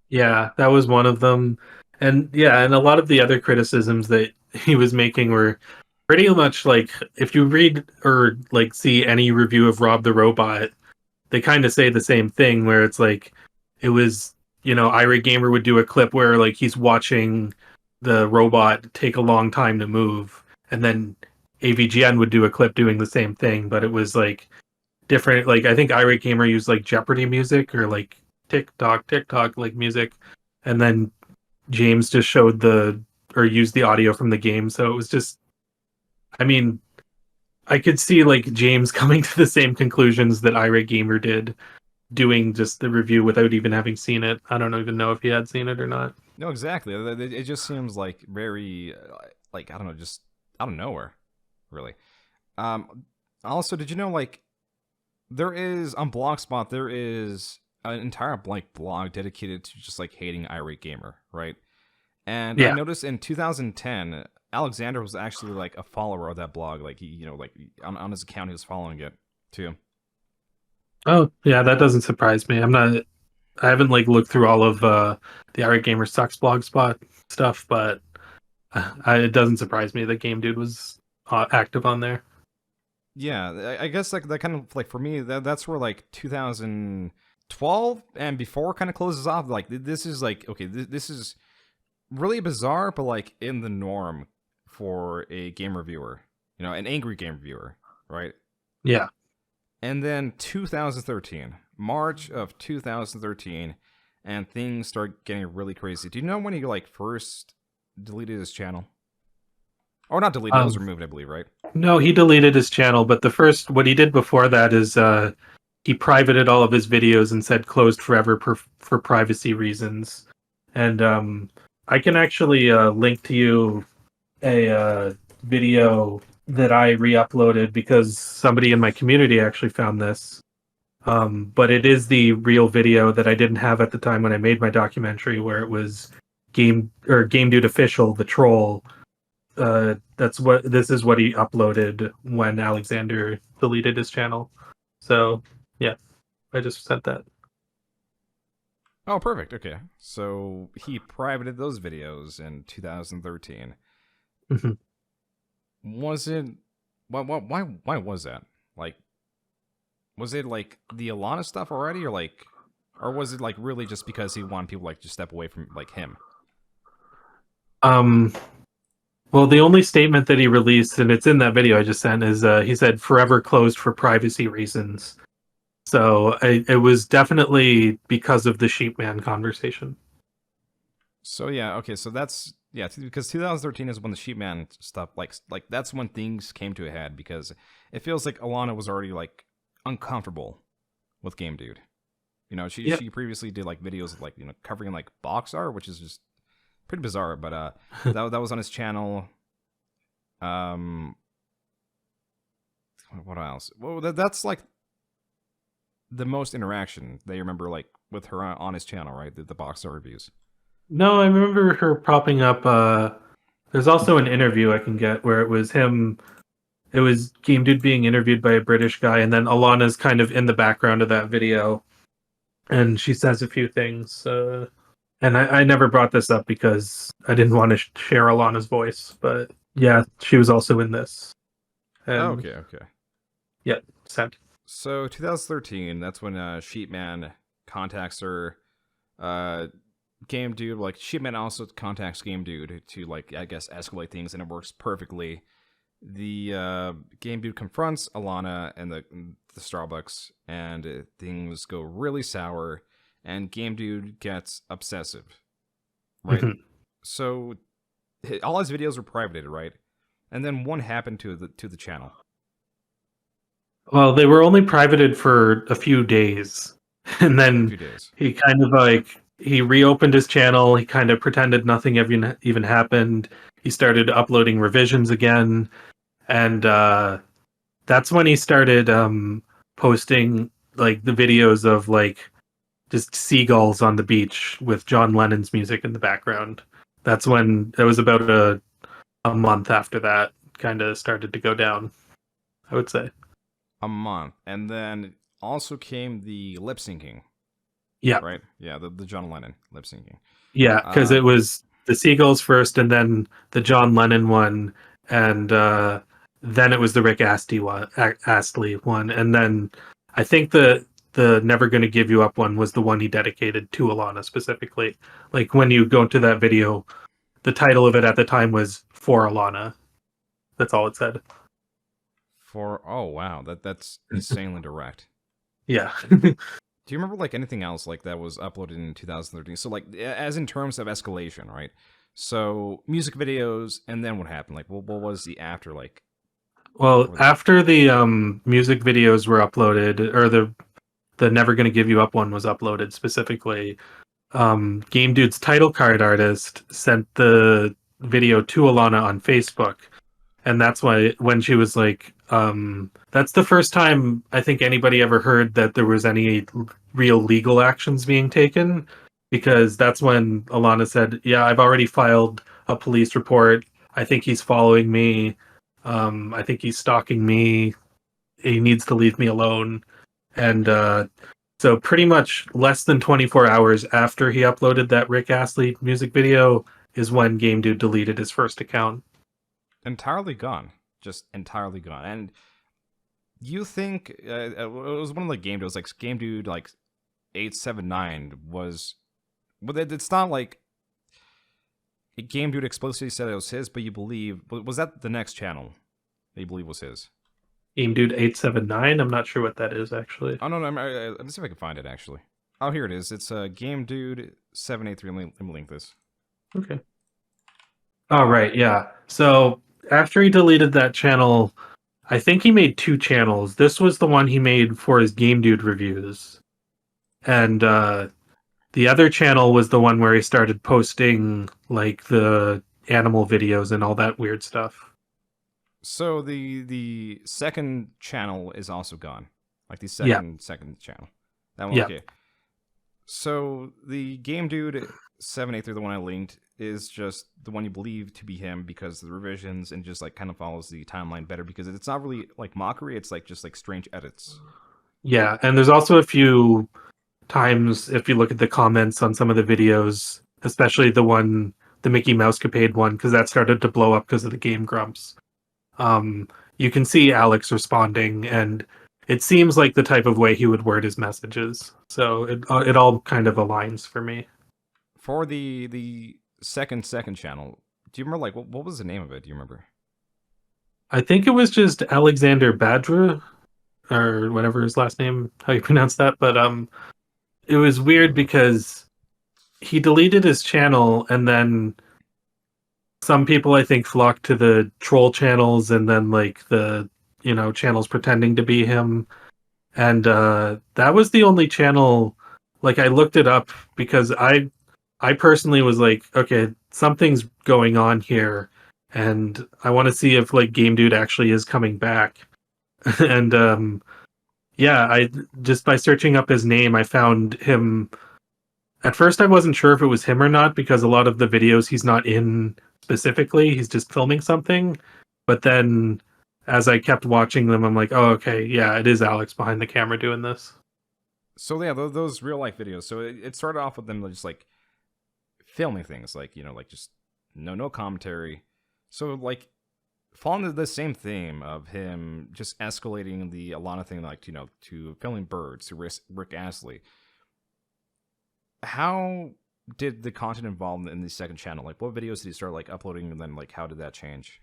Yeah, that was one of them. And yeah, and a lot of the other criticisms that he was making were pretty much like if you read or like see any review of Rob the Robot, they kind of say the same thing where it's like it was, Irate Gamer would do a clip where like he's watching the robot take a long time to move, and then AVGN would do a clip doing the same thing, but it was like different. Like I think Irate Gamer used like Jeopardy music or like tick tock like music, and then James just showed or used the audio from the game. So it was just, I mean, I could see like James coming to the same conclusions that Irate Gamer did, doing just the review without even having seen it. I don't even know if he had seen it or not. No, exactly. It just seems like very, like I don't know, just out of nowhere, really. Um, Also, did you know like there is on Blogspot there is an entire like blog dedicated to just like hating Irate Gamer, right? And I Yeah. noticed in 2010, Alexander was actually like a follower of that blog. Like he, like on his account, he was following it too. Oh, yeah, that doesn't surprise me. I haven't like looked through all of the Irate Gamer Sucks blogspot stuff, but it doesn't surprise me that Game Dude was active on there. Yeah, I guess like that kind of like for me that's where like 2012 and before kind of closes off. Like this is like okay, this is really bizarre, but like in the norm for a game reviewer, an angry game reviewer, right? Yeah. And then 2013, March of 2013, and things start getting really crazy. Do you know when he like first deleted his channel? Or not deleted, it was Um, removed, I believe, right? no, he deleted his channel, but what he did before that is he privated all of his videos and said closed forever for privacy reasons. And I can actually link to you a video that I re-uploaded because somebody in my community actually found this. But it is the real video that I didn't have at the time when I made my documentary, where it was Game Dude Official, the troll. This is what he uploaded when Alexander deleted his channel. So yeah, I just sent that. Oh, perfect. Okay. So he privated those videos in 2013. Mhm. Was it why was that? Like was it like the Alana stuff already or was it like really just because he wanted people like to step away from like him? Um, well, the only statement that he released, and it's in that video I just sent, is he said forever closed for privacy reasons. So it was definitely because of the Sheepman conversation. So yeah, okay, so that's yeah, because 2013 is when the Sheepman stuff like that's when things came to a head because it feels like Alana was already like uncomfortable with Game Dude. Yep. She previously did like videos of like covering like box art, which is just pretty bizarre. But that was on his channel. Um, what else? Well, that's like the most interaction they remember like with her on his channel, right? The box art reviews. No, I remember her popping up. There's also an interview I can get where it was him. It was Game Dude being interviewed by a British guy, and then Alana's kind of in the background of that video, and she says a few things. And I never brought this up because I didn't want to share Alana's voice, but yeah, she was also in this. Oh, And okay. yeah, sent. So 2013, that's when Sheepman contacts her. Game Dude, like Sheepman also contacts Game Dude to like I guess escalate things, and it works perfectly. The Game Dude confronts Alana and the Starbucks, and things go really sour, and Game Dude gets obsessive, right? Mhm. So all his videos were privated, right? And then one happened to the channel. Well, they were only privated for a few days, and A then few days. he kind of like he reopened his channel. He kind of pretended nothing even happened. He started uploading revisions again, and that's when he started posting like the videos of like just seagulls on the beach with John Lennon's music in the background. That's when it was about a month after that kind of started to go down, I would say. A month, and then also came the lip syncing, Yeah. right? Yeah, the John Lennon lip syncing. Yeah, because Uh, it was the Seagulls first, and then the John Lennon one, and then it was the Rick Astley one, and then I think the Never Gonna Give You Up one was the one he dedicated to Alana specifically. Like when you go to that video, the title of it at the time was For Alana. That's all it said. oh wow, that's insanely direct. Yeah. Do you remember like anything else like that was uploaded in 2013? So like as in terms of escalation, right? So music videos, and then what happened? Like what was the after like? Well, For that? after the music videos were uploaded, or the Never Gonna Give You Up one was uploaded specifically, Game Dude's title card artist sent the video to Alana on Facebook, and that's why when she was like, that's the first time I think anybody ever heard that there was any real legal actions being taken, because that's when Alana said, "Yeah, I've already filed a police report. I think he's following me. I think he's stalking me. He needs to leave me alone." And so pretty much less than 24 hours after he uploaded that Rick Astley music video is when Game Dude deleted his first account. Entirely gone, just entirely gone. And you think it was one of the game dudes, like Game Dude, like 879 was, but it's not like Game Dude explicitly said it was his, but you believe was that the next channel that you believe was his? Game Dude 879. I'm not sure what that is actually. Oh no, let me see if I can find it actually. Oh, here it is. It's Game Dude 783. Let me link this. Okay. Oh right, yeah. So after he deleted that channel, I think he made two channels. This was the one he made for his Game Dude reviews, and the other channel was the one where he started posting like the animal videos and all that weird stuff. So the second channel is also gone. Like the Yeah, second channel. That one, yeah, okay. So the Game Dude 783, the one I linked, is just the one you believe to be him because of the revisions and just like kind of follows the timeline better because it's not really like mockery, it's like just like strange edits. yeah. And there's also a few times if you look at the comments on some of the videos, especially the Mickey Mouse Capade one, because that started to blow up because of the Game Grumps. Um, you can see Alex responding, and it seems like the type of way he would word his messages. So it all kind of aligns for me. For the second channel, do you remember like what was the name of it? Do you remember? I think it was just Alexander Badra or whatever his last name, how you pronounce that, but it was weird because he deleted his channel and then some people I think flocked to the troll channels and then like the channels pretending to be him, and that was the only channel. Like I looked it up because I personally was like, okay, something's going on here, and I want to see if like Game Dude actually is coming back. And Yeah, I just by searching up his name, I found him. At first, I wasn't sure if it was him or not because a lot of the videos he's not in specifically, he's just filming something. But then, as I kept watching them, I'm like, oh, okay, yeah, it is Alex behind the camera doing this. So yeah, those real life videos. So it started off with them just like filming things, like like just no commentary. So like following the same theme of him just escalating the Alana thing, like to filming birds to Rick Astley. How did the content involved in the second channel? Like, what videos did he start like uploading, and then like how did that change?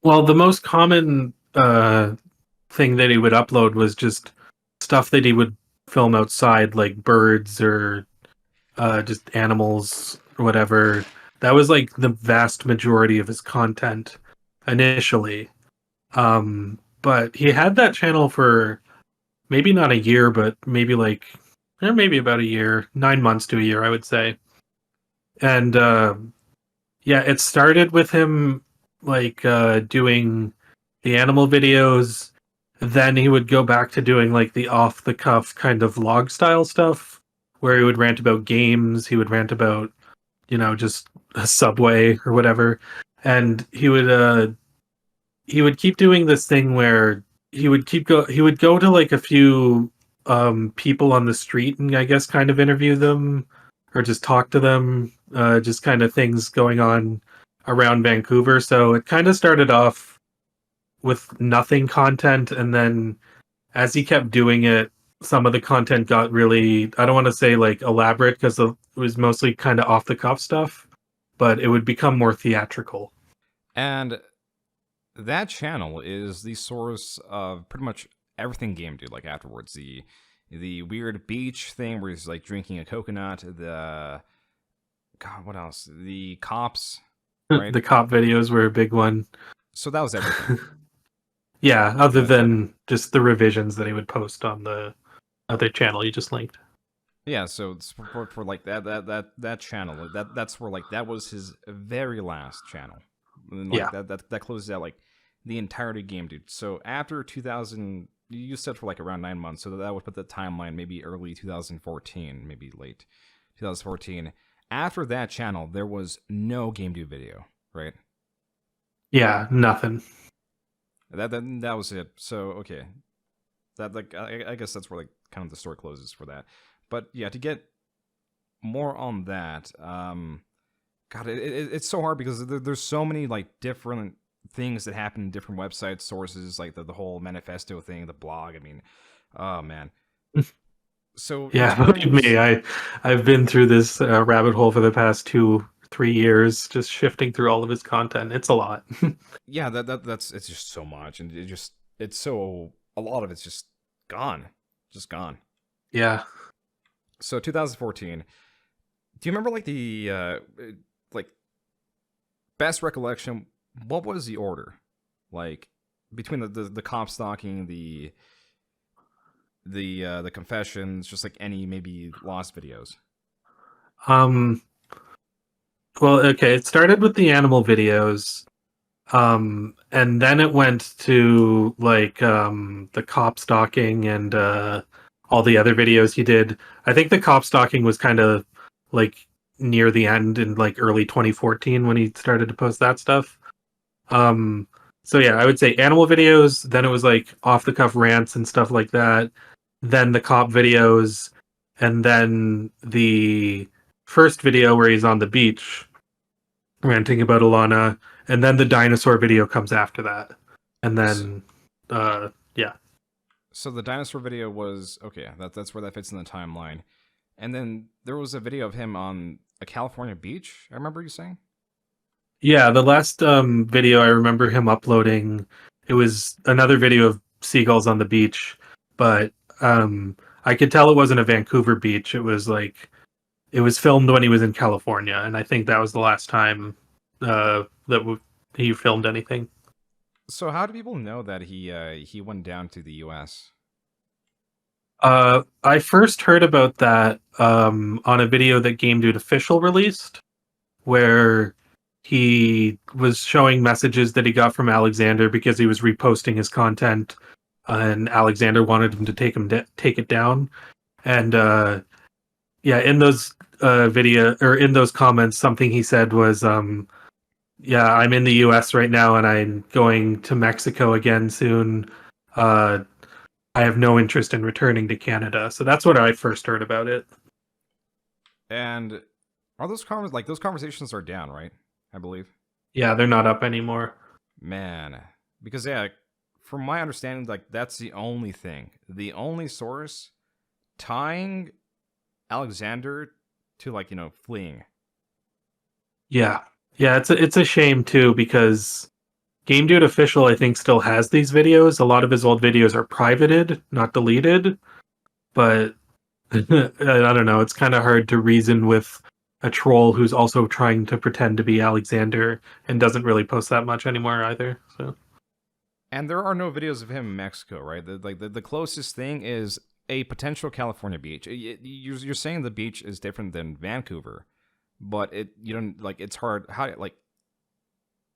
Well, the most common thing that he would upload was just stuff that he would film outside, like birds or just animals or whatever. That was like the vast majority of his content initially. But he had that channel for maybe not a year, but maybe maybe about a year, 9 months to a year, I would say. And yeah, it started with him doing the animal videos. Then he would go back to doing like the off the cuff kind of vlog style stuff where he would rant about games, he would rant about, just a subway or whatever. And he would keep doing this thing where he would go to like a few people on the street and I guess kind of interview them or just talk to them, just kind of things going on around Vancouver. So it kind of started off with nothing content, and then as he kept doing it, some of the content got really, I don't want to say like elaborate because it was mostly kind of off the cuff stuff, but it would become more theatrical. And that channel is the source of pretty much everything Game Dude. Like afterwards, the weird beach thing where he's like drinking a coconut. The God, what else? The cops, right? The cop videos were a big one. So that was everything. Yeah, other than just the revisions that he would post on the other channel you just linked. Yeah, so for like that channel, that's where like that was his very last channel, and like Yeah. that closes out like the entirety of Game Dude. So after 2000, you said for like around 9 months, so that would put the timeline maybe early 2014, maybe late 2014. After that channel, there was no Game Dude video, right? Yeah, nothing. That was it. So okay, that like I guess that's where like kind of the story closes for that. But yeah, to get more on that, God, it's so hard because there's so many like different things that happen in different websites, sources, like the whole manifesto thing, the blog. I mean, oh man. So Yeah, believe me, I've been through this rabbit hole for the past 2-3 years, just shifting through all of his content. It's a lot. yeah, that's it's just so much, and it's so a lot of it's just gone. Yeah. So 2014. Do you remember like the like best recollection? What was the order like between the cop stalking, the confessions, just like any maybe lost videos? Um. Well, okay. It started with the animal videos, and then it went to the cop stalking and all the other videos he did. I think the cop stalking was kind of like near the end in like early 2014 when he started to post that stuff. Um, so yeah, I would say animal videos. Then it was like off the cuff rants and stuff like that. Then the cop videos, and then the first video where he's on the beach ranting about Alana, and then the dinosaur video comes after that, and then yeah. So the dinosaur video was okay. That's where that fits in the timeline. And then there was a video of him on a California beach. I remember you saying. Yeah, the last video I remember him uploading, it was another video of seagulls on the beach, but I could tell it wasn't a Vancouver beach. It was it was filmed when he was in California, and I think that was the last time he filmed anything. So how do people know that he went down to the U.S.? I first heard about that on a video that Game Dude Official released, where he was showing messages that he got from Alexander because he was reposting his content, and Alexander wanted him to take it down. And yeah, in those video or in those comments, something he said was, "Yeah, I'm in the U.S. right now, and I'm going to Mexico again soon. Uh, I have no interest in returning to Canada." So that's what I first heard about it. And are those conversations are down, right? I believe. Yeah, they're not up anymore. Man, because yeah, from my understanding, like that's the only thing, the only source tying Alexander to like fleeing. Yeah, yeah, it's a shame too because Game Dude Official I think still has these videos. A lot of his old videos are privated, not deleted. But I don't know. It's kind of hard to reason with a troll who's also trying to pretend to be Alexander and doesn't really post that much anymore either. So And there are no videos of him in Mexico, right? The closest thing is a potential California beach. You're saying the beach is different than Vancouver, but you don't like it's hard. How like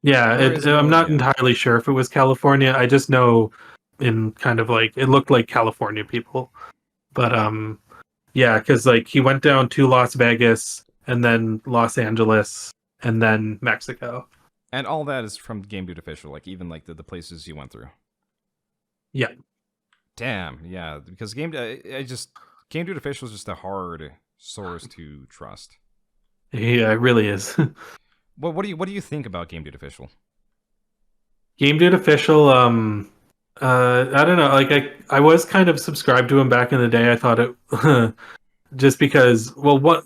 yeah, there is I'm no not yeah. entirely sure if it was California. I just know in kind of like it looked like California people, but yeah, because like he went down to Las Vegas and then Los Angeles and then Mexico. And all that is from Game Dude Official, like even like the places you went through. Yeah, Damn, yeah, because Game Dude Official is just a hard source to trust. yeah, it really is. What do you think about Game Dude Official? Game Dude Official, I don't know. Like I was kind of subscribed to him back in the day. I thought it just because. Well, what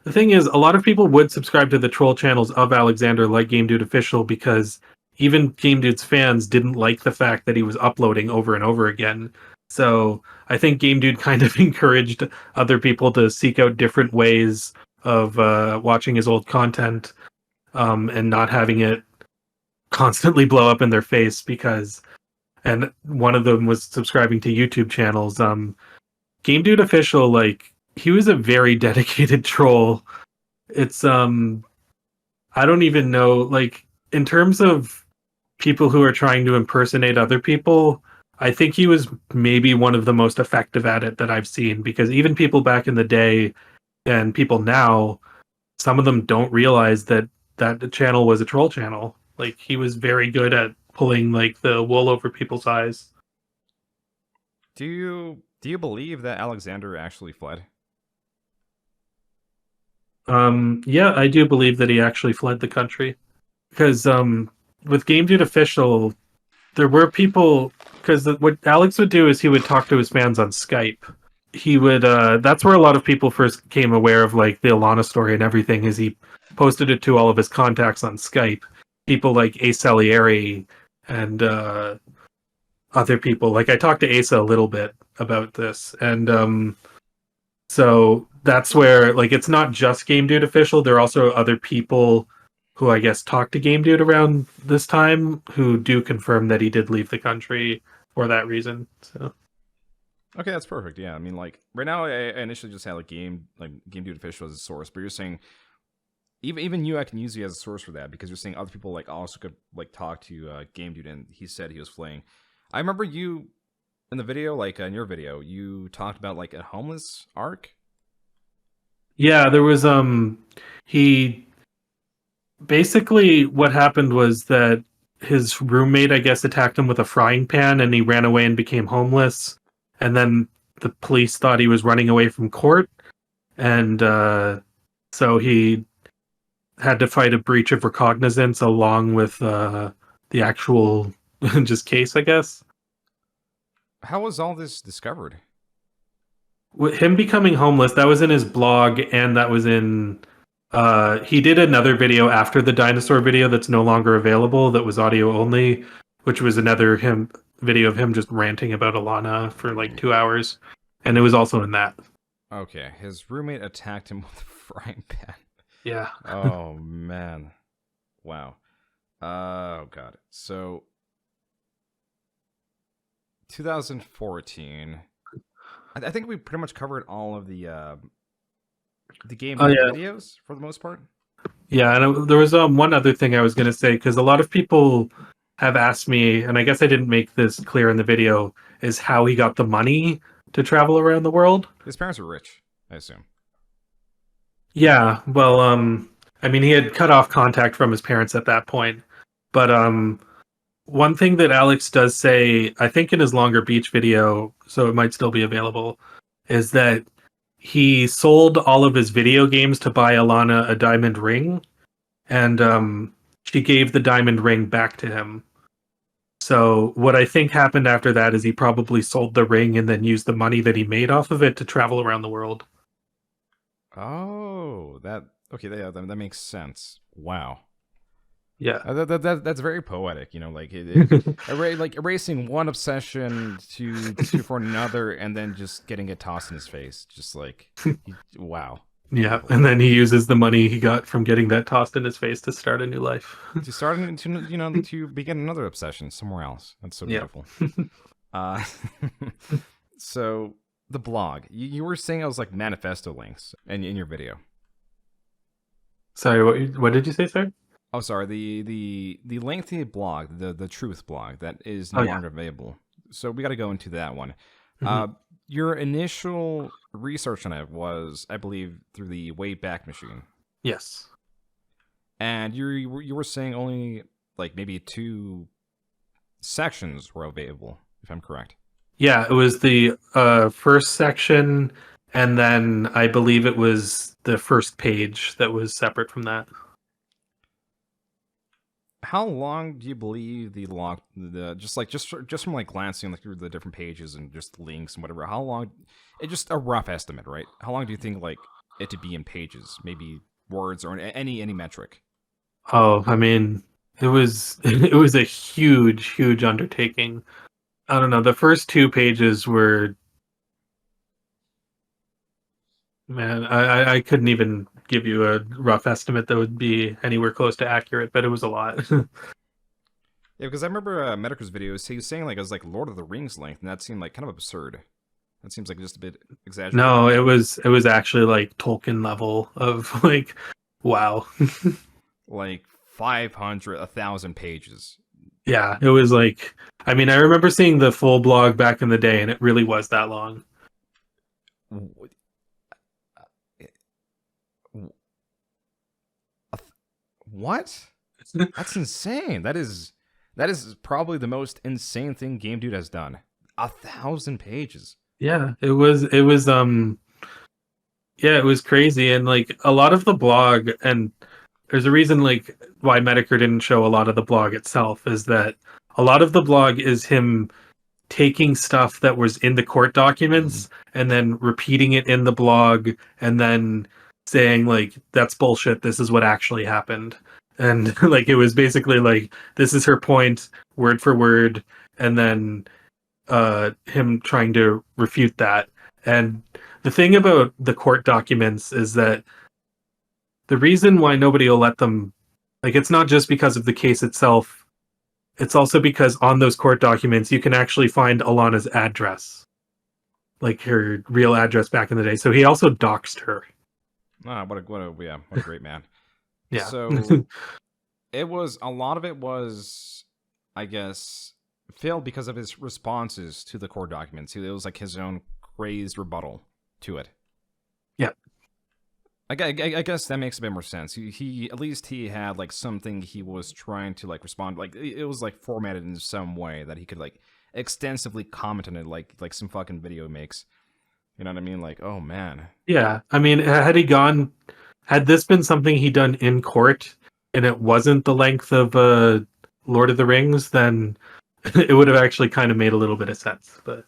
the thing is, a lot of people would subscribe to the troll channels of Alexander, like Game Dude Official, because even Game Dude's fans didn't like the fact that he was uploading over and over again. So I think Game Dude kind of encouraged other people to seek out different ways of watching his old content, and not having it constantly blow up in their face because and one of them was subscribing to YouTube channels. Game Dude Official, like he was a very dedicated troll. It's I don't even know, like in terms of people who are trying to impersonate other people, I think he was maybe one of the most effective at it that I've seen because even people back in the day and people now, some of them don't realize that that channel was a troll channel. Like he was very good at pulling like the wool over people's eyes. Do you believe that Alexander actually fled? Yeah, I do believe that he actually fled the country because with Game Dude Official, there were people because what Alex would do is he would talk to his fans on Skype. He would that's where a lot of people first came aware of like the Alana story and everything is he posted it to all of his contacts on Skype. People like Ace Salieri and other people. Like I talked to Asa a little bit about this, and so that's where like it's not just Game Dude Official. There are also other people who I guess talked to Game Dude around this time who do confirm that he did leave the country for that reason. So Okay, that's perfect. Yeah, I mean, like right now, I initially just had Game Dude Official as a source, but you're saying even you, I can use you as a source for that because you're saying other people like also could like talk to Game Dude, and he said he was fleeing. I remember you in the video, like in your video, you talked about like a homeless arc. yeah, there was he basically what happened was that his roommate I guess attacked him with a frying pan and he ran away and became homeless. And then the police thought he was running away from court and so he had to fight a breach of recognizance along with the actual just case, I guess. How was all this discovered? With him becoming homeless, that was in his blog, and that was in. He did another video after the dinosaur video that's no longer available. That was audio only, which was another him video of him just ranting about Alana for like 2 hours, and it was also in that. Okay, his roommate attacked him with a frying pan. Yeah. Oh man, wow. Oh god. So 2014. I think we pretty much covered all of the game Oh yeah. videos for the most part. Yeah, and there was one other thing I was going to say because a lot of people have asked me, and I guess I didn't make this clear in the video, is how he got the money to travel around the world. His parents were rich, I assume. Yeah, well, I mean, he had cut off contact from his parents at that point. But one thing that Alex does say, I think in his Longer Beach video, so it might still be available, is that he sold all of his video games to buy Alana a diamond ring, and she gave the diamond ring back to him. So what I think happened after that is he probably sold the ring and then used the money that he made off of it to travel around the world. Oh, that okay. That makes sense. Wow. Yeah. That's very poetic. You know, like like erasing one obsession to for another, and then just getting it tossed in his face. Just like, wow. Yeah, and then he uses the money he got from getting that tossed in his face to start a new life. To start to begin another obsession somewhere else. That's so beautiful. Uh, so the blog, you were saying it was like manifesto links in your video. Sorry, what did you say, sir? Oh, sorry. The lengthy blog, the truth blog, that is no longer available. So we got to go into that one. Mm-hmm. Your initial research on it was, I believe, through the Wayback Machine. Yes. And you were saying only like maybe 2 sections were available, if I'm correct. Yeah, it was the first section, and then I believe it was the first page that was separate from that. How long do you believe just from like glancing like through the different pages and just links and whatever, how long, it's just a rough estimate, right? How long do you think like it to be in pages, maybe words or any metric? Oh, I mean, it was a huge undertaking. I don't know, the first 2 pages were, man, I couldn't even give you a rough estimate that would be anywhere close to accurate, but it was a lot. Yeah, because I remember Medica's videos, he was saying like it was like Lord of the Rings length, and that seemed like kind of absurd. That seems like just a bit exaggerated. No, it was actually like Tolkien level of like, wow. Like 500, 1,000 pages. Yeah, it was like, I mean, I remember seeing the full blog back in the day, and it really was that long. What? That's insane. That is probably the most insane thing Game Dude has done. 1,000 pages. Yeah, it was yeah, it was crazy. And like a lot of the blog, and there's a reason like why Medicare didn't show a lot of the blog itself, is that a lot of the blog is him taking stuff that was in the court documents and then repeating it in the blog, and then saying like, that's bullshit, this is what actually happened. And like it was basically like, this is her point word for word, and then him trying to refute that. And the thing about the court documents is that the reason why nobody will let them, like, it's not just because of the case itself, it's also because on those court documents you can actually find Alana's address, like her real address back in the day. So he also doxed her. Ah, what a great man. Yeah. So a lot of it was, I guess, failed because of his responses to the court documents. It was like his own crazed rebuttal to it. Yeah. I guess that makes a bit more sense. He at least he had like something he was trying to like respond, like it was like formatted in some way that he could like extensively comment on it, like some fucking video makes. You know what I mean? Like, oh man. Yeah. I mean, had this been something he done in court and it wasn't the length of Lord of the Rings, then it would have actually kind of made a little bit of sense. But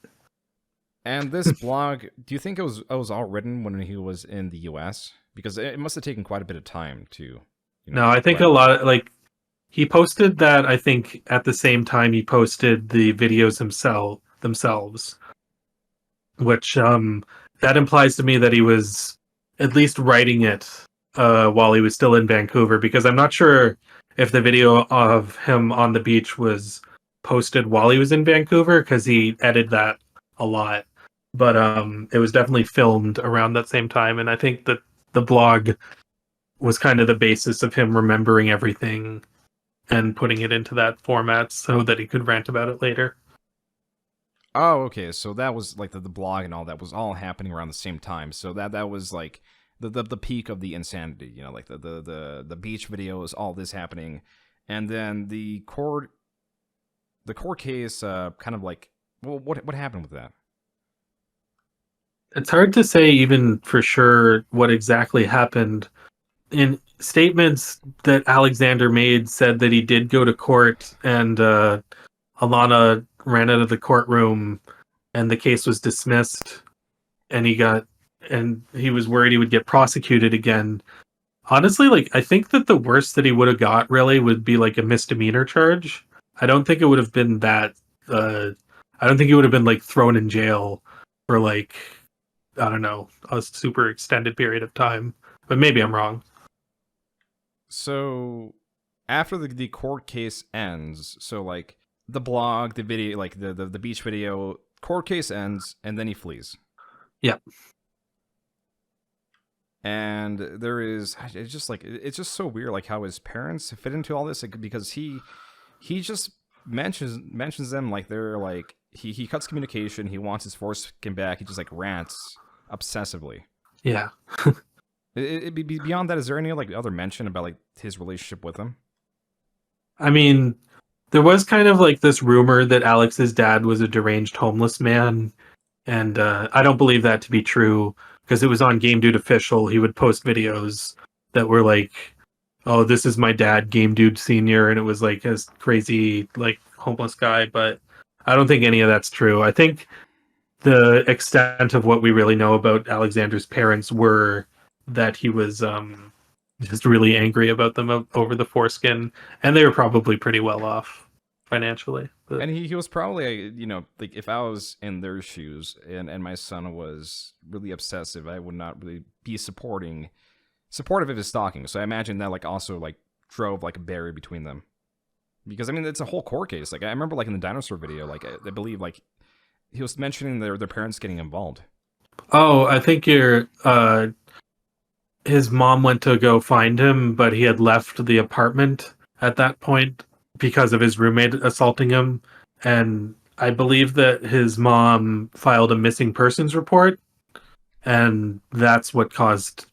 and this blog, do you think it was all written when he was in the US? Because it must have taken quite a bit of time to. No, I think a lot of like he posted that. I think at the same time he posted the videos themselves, which that implies to me that he was at least writing it while he was still in Vancouver. Because I'm not sure if the video of him on the beach was posted while he was in Vancouver, because he edited that a lot. But it was definitely filmed around that same time, and I think that the blog was kind of the basis of him remembering everything and putting it into that format so that he could rant about it later. Oh, okay. So that was like the blog and all that was all happening around the same time. So that was like the peak of the insanity. You know, like the beach videos, all this happening, and then the court case, kind of like, well, what happened with that? It's hard to say even for sure what exactly happened. In statements that Alexander made said that he did go to court and Alana ran out of the courtroom and the case was dismissed and he was worried he would get prosecuted again. Honestly, like I think that the worst that he would have got really would be like a misdemeanor charge. I don't think it would have been that I don't think he would have been like thrown in jail for like I don't know, a super extended period of time. But maybe I'm wrong. So after the court case ends, so like the blog, the video, like the beach video, court case ends, and then he flees. Yeah. And it's just like it's just so weird, like how his parents fit into all this, like, because he just mentions them like they're like he cuts communication. He wants his foreskin back. He just like rants obsessively. Yeah. Beyond that, is there any like other mention about like his relationship with him? I mean, there was kind of like this rumor that Alex's dad was a deranged homeless man, and I don't believe that to be true because it was on Game Dude Official. He would post videos that were like, "Oh, this is my dad, Game Dude Senior," and it was like this crazy like homeless guy. But I don't think any of that's true. I think the extent of what we really know about Alexander's parents were that he was just really angry about them over the foreskin, and they were probably pretty well off financially. But And he was probably, like if I was in their shoes and my son was really obsessive, I would not really be supportive of his stalking. So I imagine that like also like drove like a barrier between them. Because I mean it's a whole court case. Like I remember like in the dinosaur video, like I believe like he was mentioning their parents getting involved. oh, I think you're his mom went to go find him, but he had left the apartment at that point because of his roommate assaulting him. And I believe that his mom filed a missing persons report, and that's what caused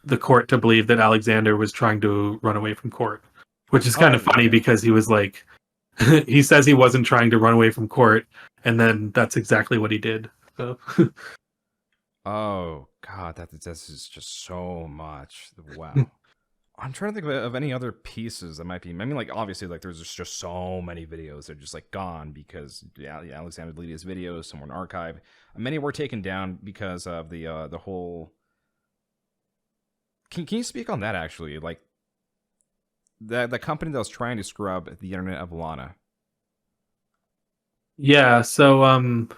the court to believe that Alexander was trying to run away from court. Which is kind of funny Okay. because he was like, he says he wasn't trying to run away from court, and then that's exactly what he did. So. Oh God, this is just so much. Wow. I'm trying to think of any other pieces that might be. I mean, like obviously, like there's just so many videos that are just like gone because Alexander deleted his videos. Some were in archive. Many were taken down because of the whole. Can you speak on that actually? Like the company that was trying to scrub the internet of Alana. Yeah, so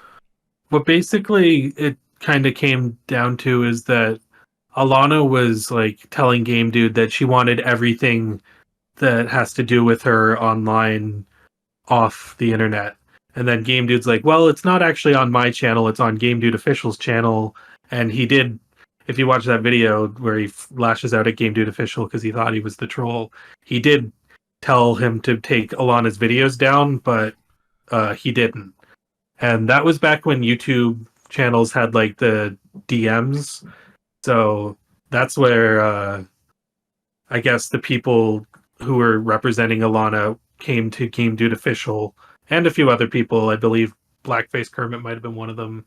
what basically it kind of came down to is that Alana was like telling Game Dude that she wanted everything that has to do with her online off the internet. And then Game Dude's like, well, it's not actually on my channel, it's on Game Dude Official's channel. And he did, if you watch that video where he lashes out at Game Dude Official because he thought he was the troll, he did tell him to take Alana's videos down, but he didn't. And that was back when YouTube channels had like the DMs. So that's where I guess the people who were representing Alana came to Game Dude Official and a few other people. I believe Blackface Kermit might have been one of them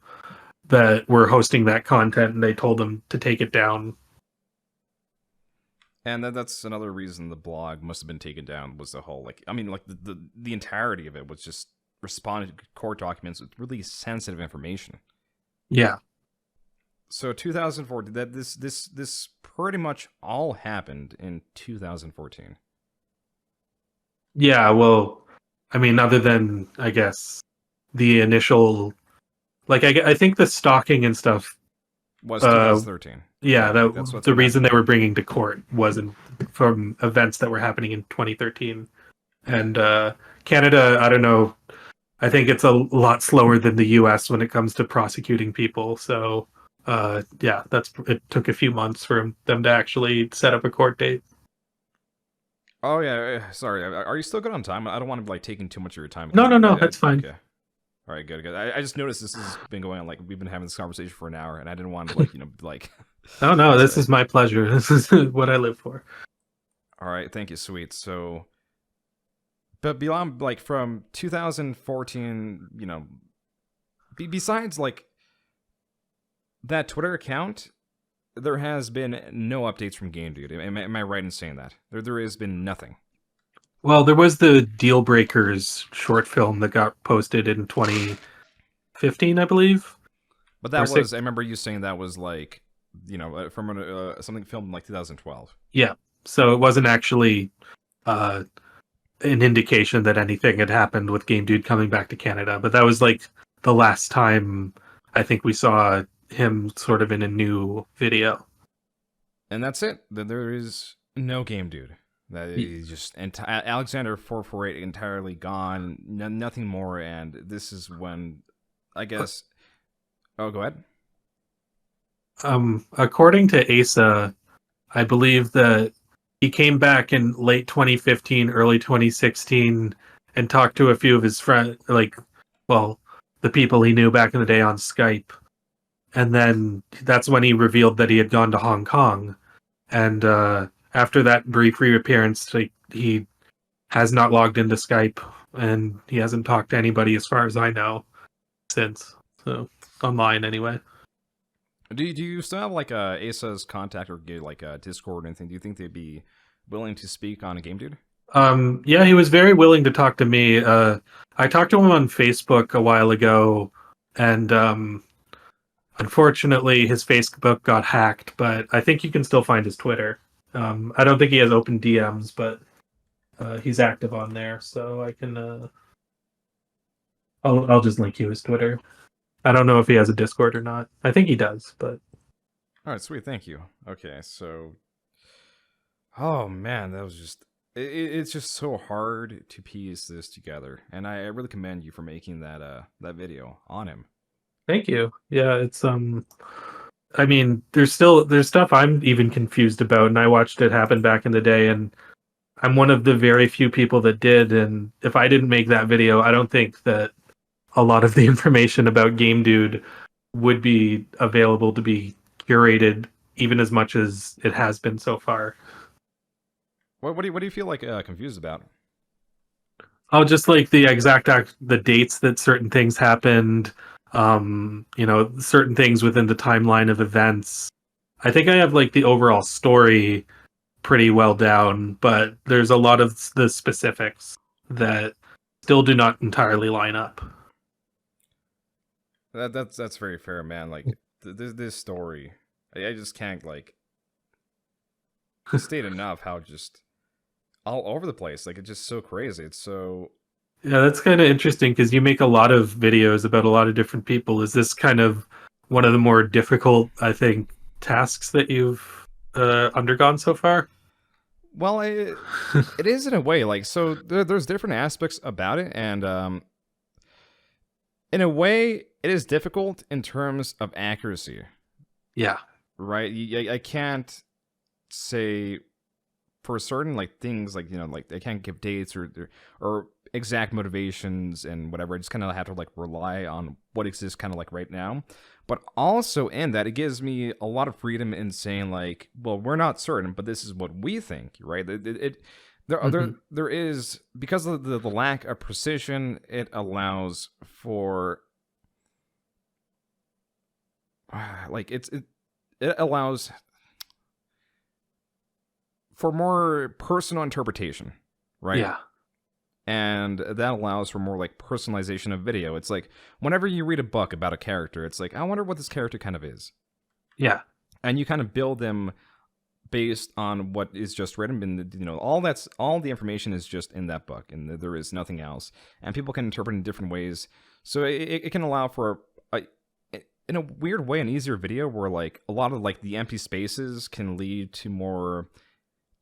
that were hosting that content, and they told them to take it down. And that's another reason the blog must have been taken down was the whole like I mean like the entirety of it was just responding to court documents with really sensitive information. Yeah. So 2014, that this pretty much all happened in 2014. Yeah, well, I mean, other than, I guess, the initial, like, I think the stalking and stuff, Was 2013. yeah, Like that's that what's the been reason happening. they were bringing to court wasn't from events that were happening in 2013. And Canada, I don't know, I think it's a lot slower than the US when it comes to prosecuting people. So, yeah, it took a few months for them to actually set up a court date. Oh yeah, sorry. Are you still good on time? I don't want to like taking too much of your time No, because no, no, that's fine. okay. All right, good, good. I just noticed this has been going on like we've been having this conversation for an hour, and I didn't want to like like. No, no, this So, is my pleasure. This is what I live for. all right, thank you, sweet. So, but beyond like from 2014, besides like that Twitter account, there has been no updates from Game Dude. Am I right in saying that? There has been nothing. Well, there was the Deal Breakers short film that got posted in 2015, I believe, But or that was, six. I remember you saying that was like, from something filmed in like 2012. Yeah, so it wasn't actually uh, an indication that anything had happened with Game Dude coming back to Canada. But that was like the last time I think we saw him sort of in a new video. And that's it. There is no Game Dude. That is just Alexander 448 entirely gone. Nothing more. And this is when, I guess. Oh, go ahead. According to Asa, I believe that he came back in late 2015, early 2016, and talked to a few of his friends, well, the people he knew back in the day on Skype. And then that's when he revealed that he had gone to Hong Kong. And after that brief reappearance, he has not logged into Skype, and he hasn't talked to anybody, as far as I know, since. So online, anyway. Do you still have like Asa's contact or like a Discord or anything? Do you think they'd be willing to speak on a Game Dude? Yeah, he was very willing to talk to me. I talked to him on Facebook a while ago, and unfortunately, his Facebook got hacked. But I think you can still find his Twitter. I don't think he has open DMs, but he's active on there, so I can. I'll just link you his Twitter. I don't know if he has a Discord or not. I think he does, but All right, sweet. Thank you. Okay, so. Oh man, that was just. It's just so hard to piece this together, and I really commend you for making that video on him. thank you. Yeah, it's I mean, there's stuff I'm even confused about, and I watched it happen back in the day, and I'm one of the very few people that did. And if I didn't make that video, I don't think that a lot of the information about Game Dude would be available to be curated, even as much as it has been so far. What do you feel like confused about? Oh, just like the the dates that certain things happened, certain things within the timeline of events. I think I have like the overall story pretty well down, but there's a lot of the specifics that still do not entirely line up. That's very fair, man. Like this story, I just can't like state enough how just all over the place. Like it's just so crazy. It's so Yeah, that's kind of interesting because you make a lot of videos about a lot of different people. Is this kind of one of the more difficult, I think, tasks that you've undergone so far? well. It is in a way. Like so, there's different aspects about it, and in a way, it is difficult in terms of accuracy. Yeah. Right? I can't say for certain like things like like I can't give dates or exact motivations and whatever. I just kind of have to like rely on what exists kind of like right now. But also in that, it gives me a lot of freedom in saying like, well, we're not certain, but this is what we think, right? There is because of the lack of precision, it allows for like it allows for more personal interpretation, right? Yeah. And that allows for more like personalization of video. It's like whenever you read a book about a character, it's like I wonder what this character kind of is. Yeah. And you kind of build them based on what is just written. And all the information is just in that book, and there is nothing else. And people can interpret in different ways, so it can allow for in a weird way an easier video where like a lot of like the empty spaces can lead to more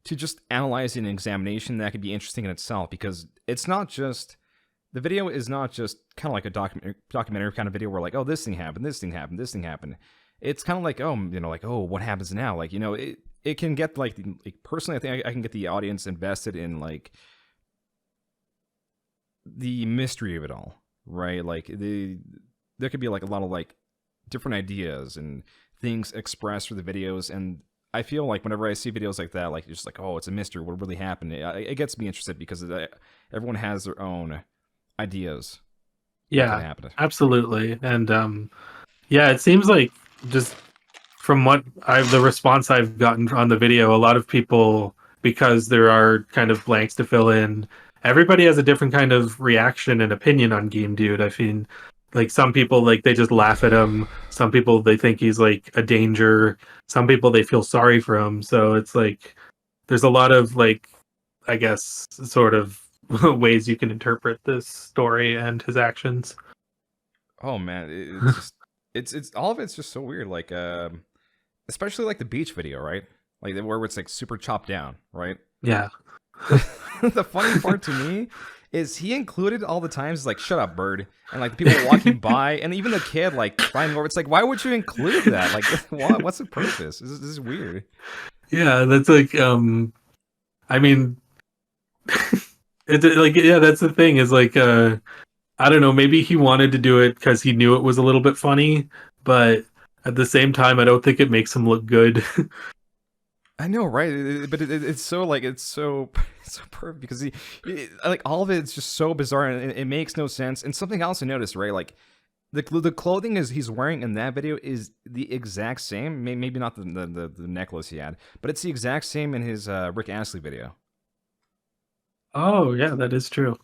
to just analyzing an examination that could be interesting in itself, because it's not just the video is not just kind of like a documentary kind of video where like, oh, this thing happened, this thing happened, this thing happened. It's kind of like, oh, like, oh, what happens now? Like, it can get like personally, I think I can get the audience invested in like the mystery of it all, right? Like there could be like a lot of like different ideas and things expressed through the videos, and I feel like whenever I see videos like that, like just like, oh, it's a mystery, what really happened? It gets me interested because everyone has their own ideas. What could Yeah, have happened? absolutely. And yeah, it seems like just from what the response I've gotten on the video, a lot of people, because there are kind of blanks to fill in, everybody has a different kind of reaction and opinion on Game Dude. I mean, like some people like they just laugh at him. Some people they think he's like a danger. Some people they feel sorry for him. So it's like there's a lot of like I guess sort of ways you can interpret this story and his actions. Oh man, it's just it's all of it's just so weird. Like especially like the beach video, right? Like where it's like super chopped down, right? Yeah. The funny part to me is he included all the times like "shut up, bird," and like the people walking by, and even the kid like flying over. It's like, why would you include that? Like, what? What's the purpose? This is weird. Yeah, that's like I mean it's like yeah, that's the thing is like I don't know, maybe he wanted to do it cuz he knew it was a little bit funny, but at the same time I don't think it makes him look good. I know, right? But it's so like it's so it's so perfect because like all of it's just so bizarre and it makes no sense. And something else I noticed, right? Like the clothing is he's wearing in that video is the exact same. Maybe not the necklace he had, but it's the exact same in his Rick Astley video. Oh, yeah, that is true.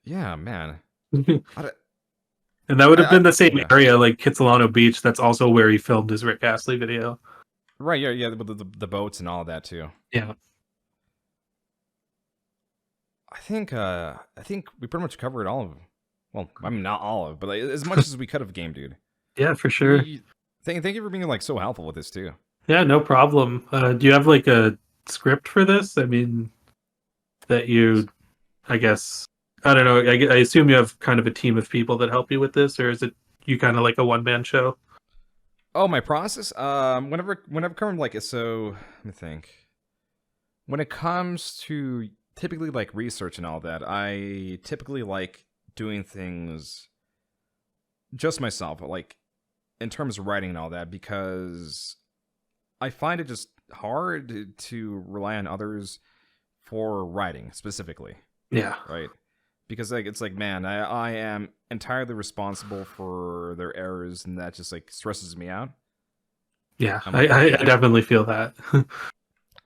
Yeah, man. And I, don't- that would have been the same yeah. area like Kitsilano Beach. That's also where he filmed his Rick Astley video. Right, yeah, with the boats and all of that too. Yeah. I think we pretty much covered all of. Well, I mean not all of, but like, as much as we could of game, dude. Yeah, for sure. Thank you for being like so helpful with this too. Yeah, no problem. Do you have like a script for this? I mean, that you, I guess, I don't know. I assume you have kind of a team of people that help you with this, or is it you kind of like a one man show? Oh, my process. Whenever come like so, let me think. When it comes to typically like research and all that, I typically like doing things just myself, like in terms of writing and all that, because I find it just hard to rely on others for writing specifically, Yeah. right? Because like it's like, man, I am entirely responsible for their errors, and that just like stresses me out. Yeah, I'm like, I okay, definitely feel that.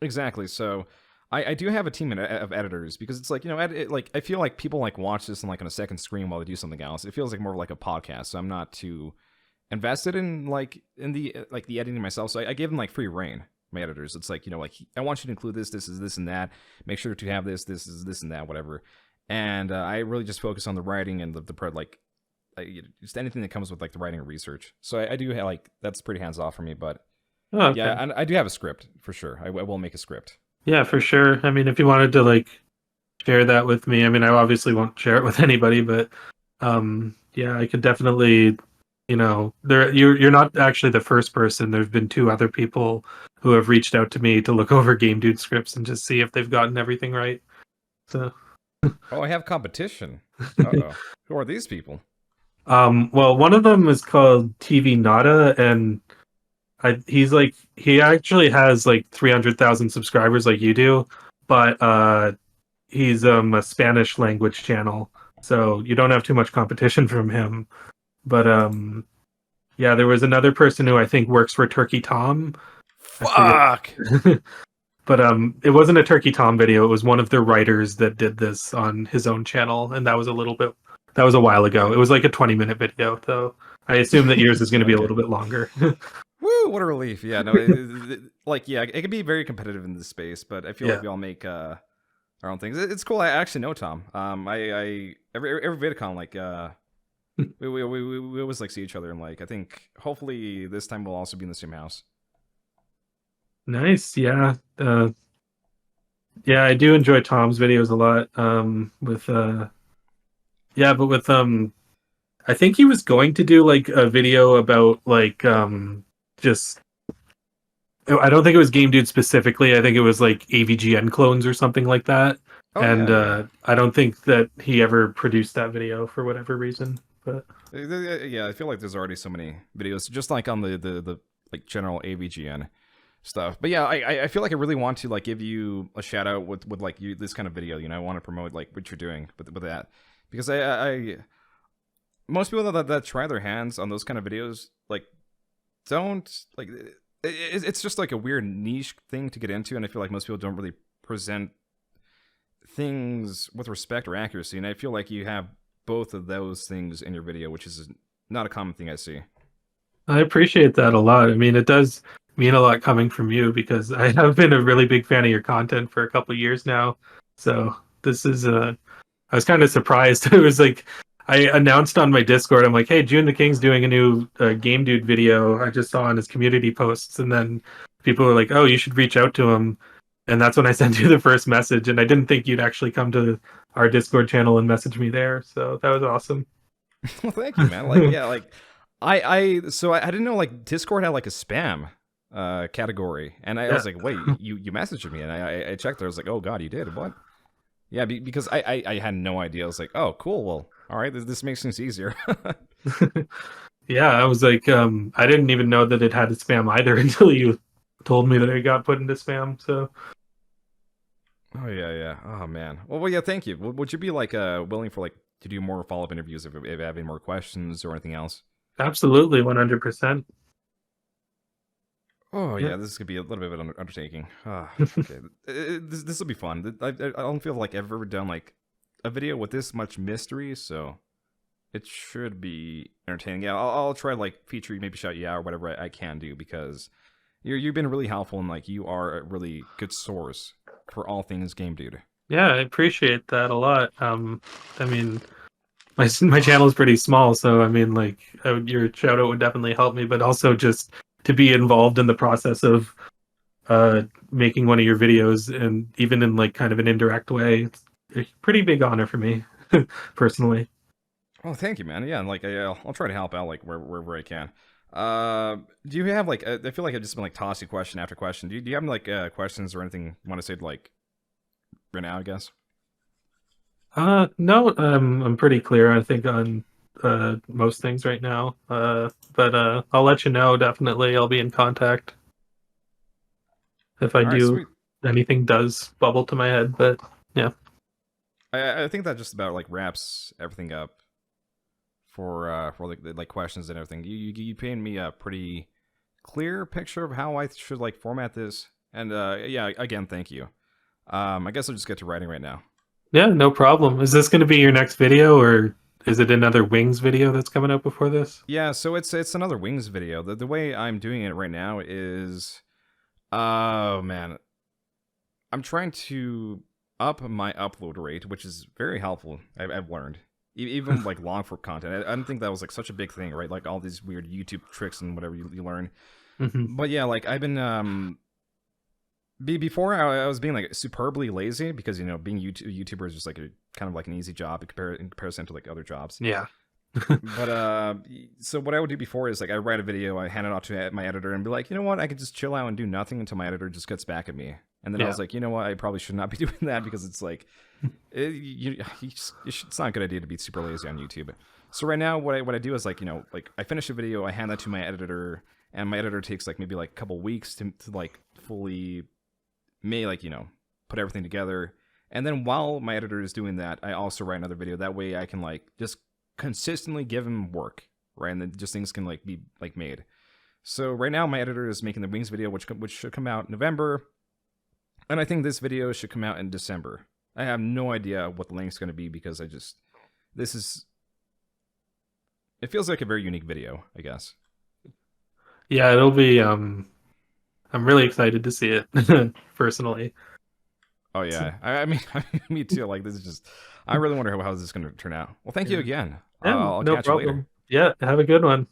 exactly. So I do have a team of editors because it's like, you know, like I feel like people like watch this on like on a second screen while they do something else. It feels like more like a podcast. So I'm not too invested in the editing myself. So I give them like free reign. My editors, it's like, you know, like I want you to include this is this and that. Make sure to have this is this and that, whatever. And I really just focus on the writing and just anything that comes with like the writing and research. So I do have, like that's pretty hands off for me, but Oh, okay. yeah, I do have a script for sure. I will make a script. Yeah, for sure. I mean, if you wanted to like share that with me, I mean, I obviously won't share it with anybody, but yeah, I could definitely, you know, you're not actually the first person. There've been two other people who have reached out to me to look over Game Dude scripts and just see if they've gotten everything right. So, Oh, I have competition. Uh-oh. Who are these people? well, one of them is called TV Nada, and he actually has like 300,000 subscribers like you do, but he's a Spanish language channel, so you don't have too much competition from him. But yeah, there was another person who I think works for Turkey Tom. I Fuck! forget. But it wasn't a Turkey Tom video. It was one of the writers that did this on his own channel, and that was a while ago. It was like a 20-minute video, though. I assume that yours is going to be a Okay. little bit longer. Woo! What a relief. Yeah, no, like yeah, it can be very competitive in this space, but I feel like we all make our own things. It's cool. I actually know Tom. I every VidCon like we always like see each other, and like I think hopefully this time we'll also be in the same house. Nice, yeah. Yeah, I do enjoy Tom's videos a lot. With yeah, but with I think he was going to do like a video about like just I don't think it was Game Dude specifically. I think it was like AVGN clones or something like that. Oh And yeah, yeah. I don't think that he ever produced that video for whatever reason. But Yeah, I feel like there's already so many videos, just like on the like general AVGN stuff. But yeah, I feel like I really want to like give you a shout out with like you this kind of video. You know, I want to promote like what you're doing with that because I most people that try their hands on those kind of videos like don't like it's just like a weird niche thing to get into, and I feel like most people don't really present things with respect or accuracy, and I feel like you have both of those things in your video, which is not a common thing I see. I appreciate that a lot. I mean, it does mean a lot coming from you because I have been a really big fan of your content for a couple of years now. So this is I was kind of surprised. It was like I announced on my Discord, I'm like, "Hey, Joon the King's doing a new Game Dude video." I just saw on his community posts, and then people were like, "Oh, you should reach out to him." And that's when I sent you the first message, and I didn't think you'd actually come to our Discord channel and message me there. So that was awesome. Well, thank you, man. Like, yeah, like I didn't know like Discord had like a spam category, and I Yeah. was like, wait, you messaged me, and I checked there. I was like, oh god, you did what? Yeah, because I had no idea. I was like, oh cool, well, all right, this makes things easier. Yeah, I was like, I didn't even know that it had a spam either until you told me that it got put into spam. So Oh yeah, yeah. Oh man. Well, yeah. Thank you. Would you be like willing for like to do more follow up interviews if you have any more questions or anything else? absolutely, 100%. Oh Yeah. yeah, this is gonna be a little bit of an undertaking. Okay, this will be fun. I don't feel like I've ever done like a video with this much mystery, so it should be entertaining. Yeah, I'll try to like feature you, maybe shout you out or whatever I can do because you've been really helpful and like you are a really good source for all things game, dude. Yeah, I appreciate that a lot. I mean, my channel is pretty small, so I mean, like, your shout out would definitely help me, but also just to be involved in the process of making one of your videos, and even in like kind of an indirect way, it's a pretty big honor for me, personally. Oh, thank you, man. Yeah, and like I'll try to help out like wherever I can. Do you have like I feel like I've just been like tossing question after question. Do you have like questions or anything you want to say like right now? I guess. No, I'm pretty clear, I think, on most things right now. But I'll let you know. Definitely, I'll be in contact if I All right, do sweet. anything does bubble to my head. But yeah, I think that just about like wraps everything up for like like questions and everything. You painted me a pretty clear picture of how I should like format this, and yeah, again, thank you. I guess I'll just get to writing right now. yeah, no problem. Is this going to be your next video, or is it another Wings video that's coming out before this? Yeah, so it's another Wings video. The way I'm doing it right now is, oh man, I'm trying to up my upload rate, which is very helpful. I've learned. Even like long form content, I didn't think that was like such a big thing, right? Like all these weird YouTube tricks and whatever you learn. Hmm. But yeah, like I've been before I was being like superbly lazy because you know being YouTuber is just like a kind of like an easy job in comparison to like other jobs. Yeah. But so what I would do before is like I write a video, I hand it off to my editor, and be like, you know what, I could just chill out and do nothing until my editor just gets back at me. And then I Yeah. was like, you know what, I probably should not be doing that because it's like, it's not a good idea to be super lazy on YouTube. So right now, what I do is like, you know, like I finish a video, I hand that to my editor, and my editor takes like maybe like a couple weeks to like fully like you know put everything together. And then while my editor is doing that, I also write another video. That way I can like just consistently give him work, right? And then just things can like be like made. So right now my editor is making the Wings video, which should come out in November, and I think this video should come out in December. I have no idea what the length's going to be because this is it feels like a very unique video, I guess. Yeah, it'll be. I'm really excited to see it personally. Oh yeah, I mean, me too. Like this is just, I really wonder how this is going to turn out. Well, thank you Yeah. again. Yeah, I'll no catch you later. problem. Yeah, have a good one.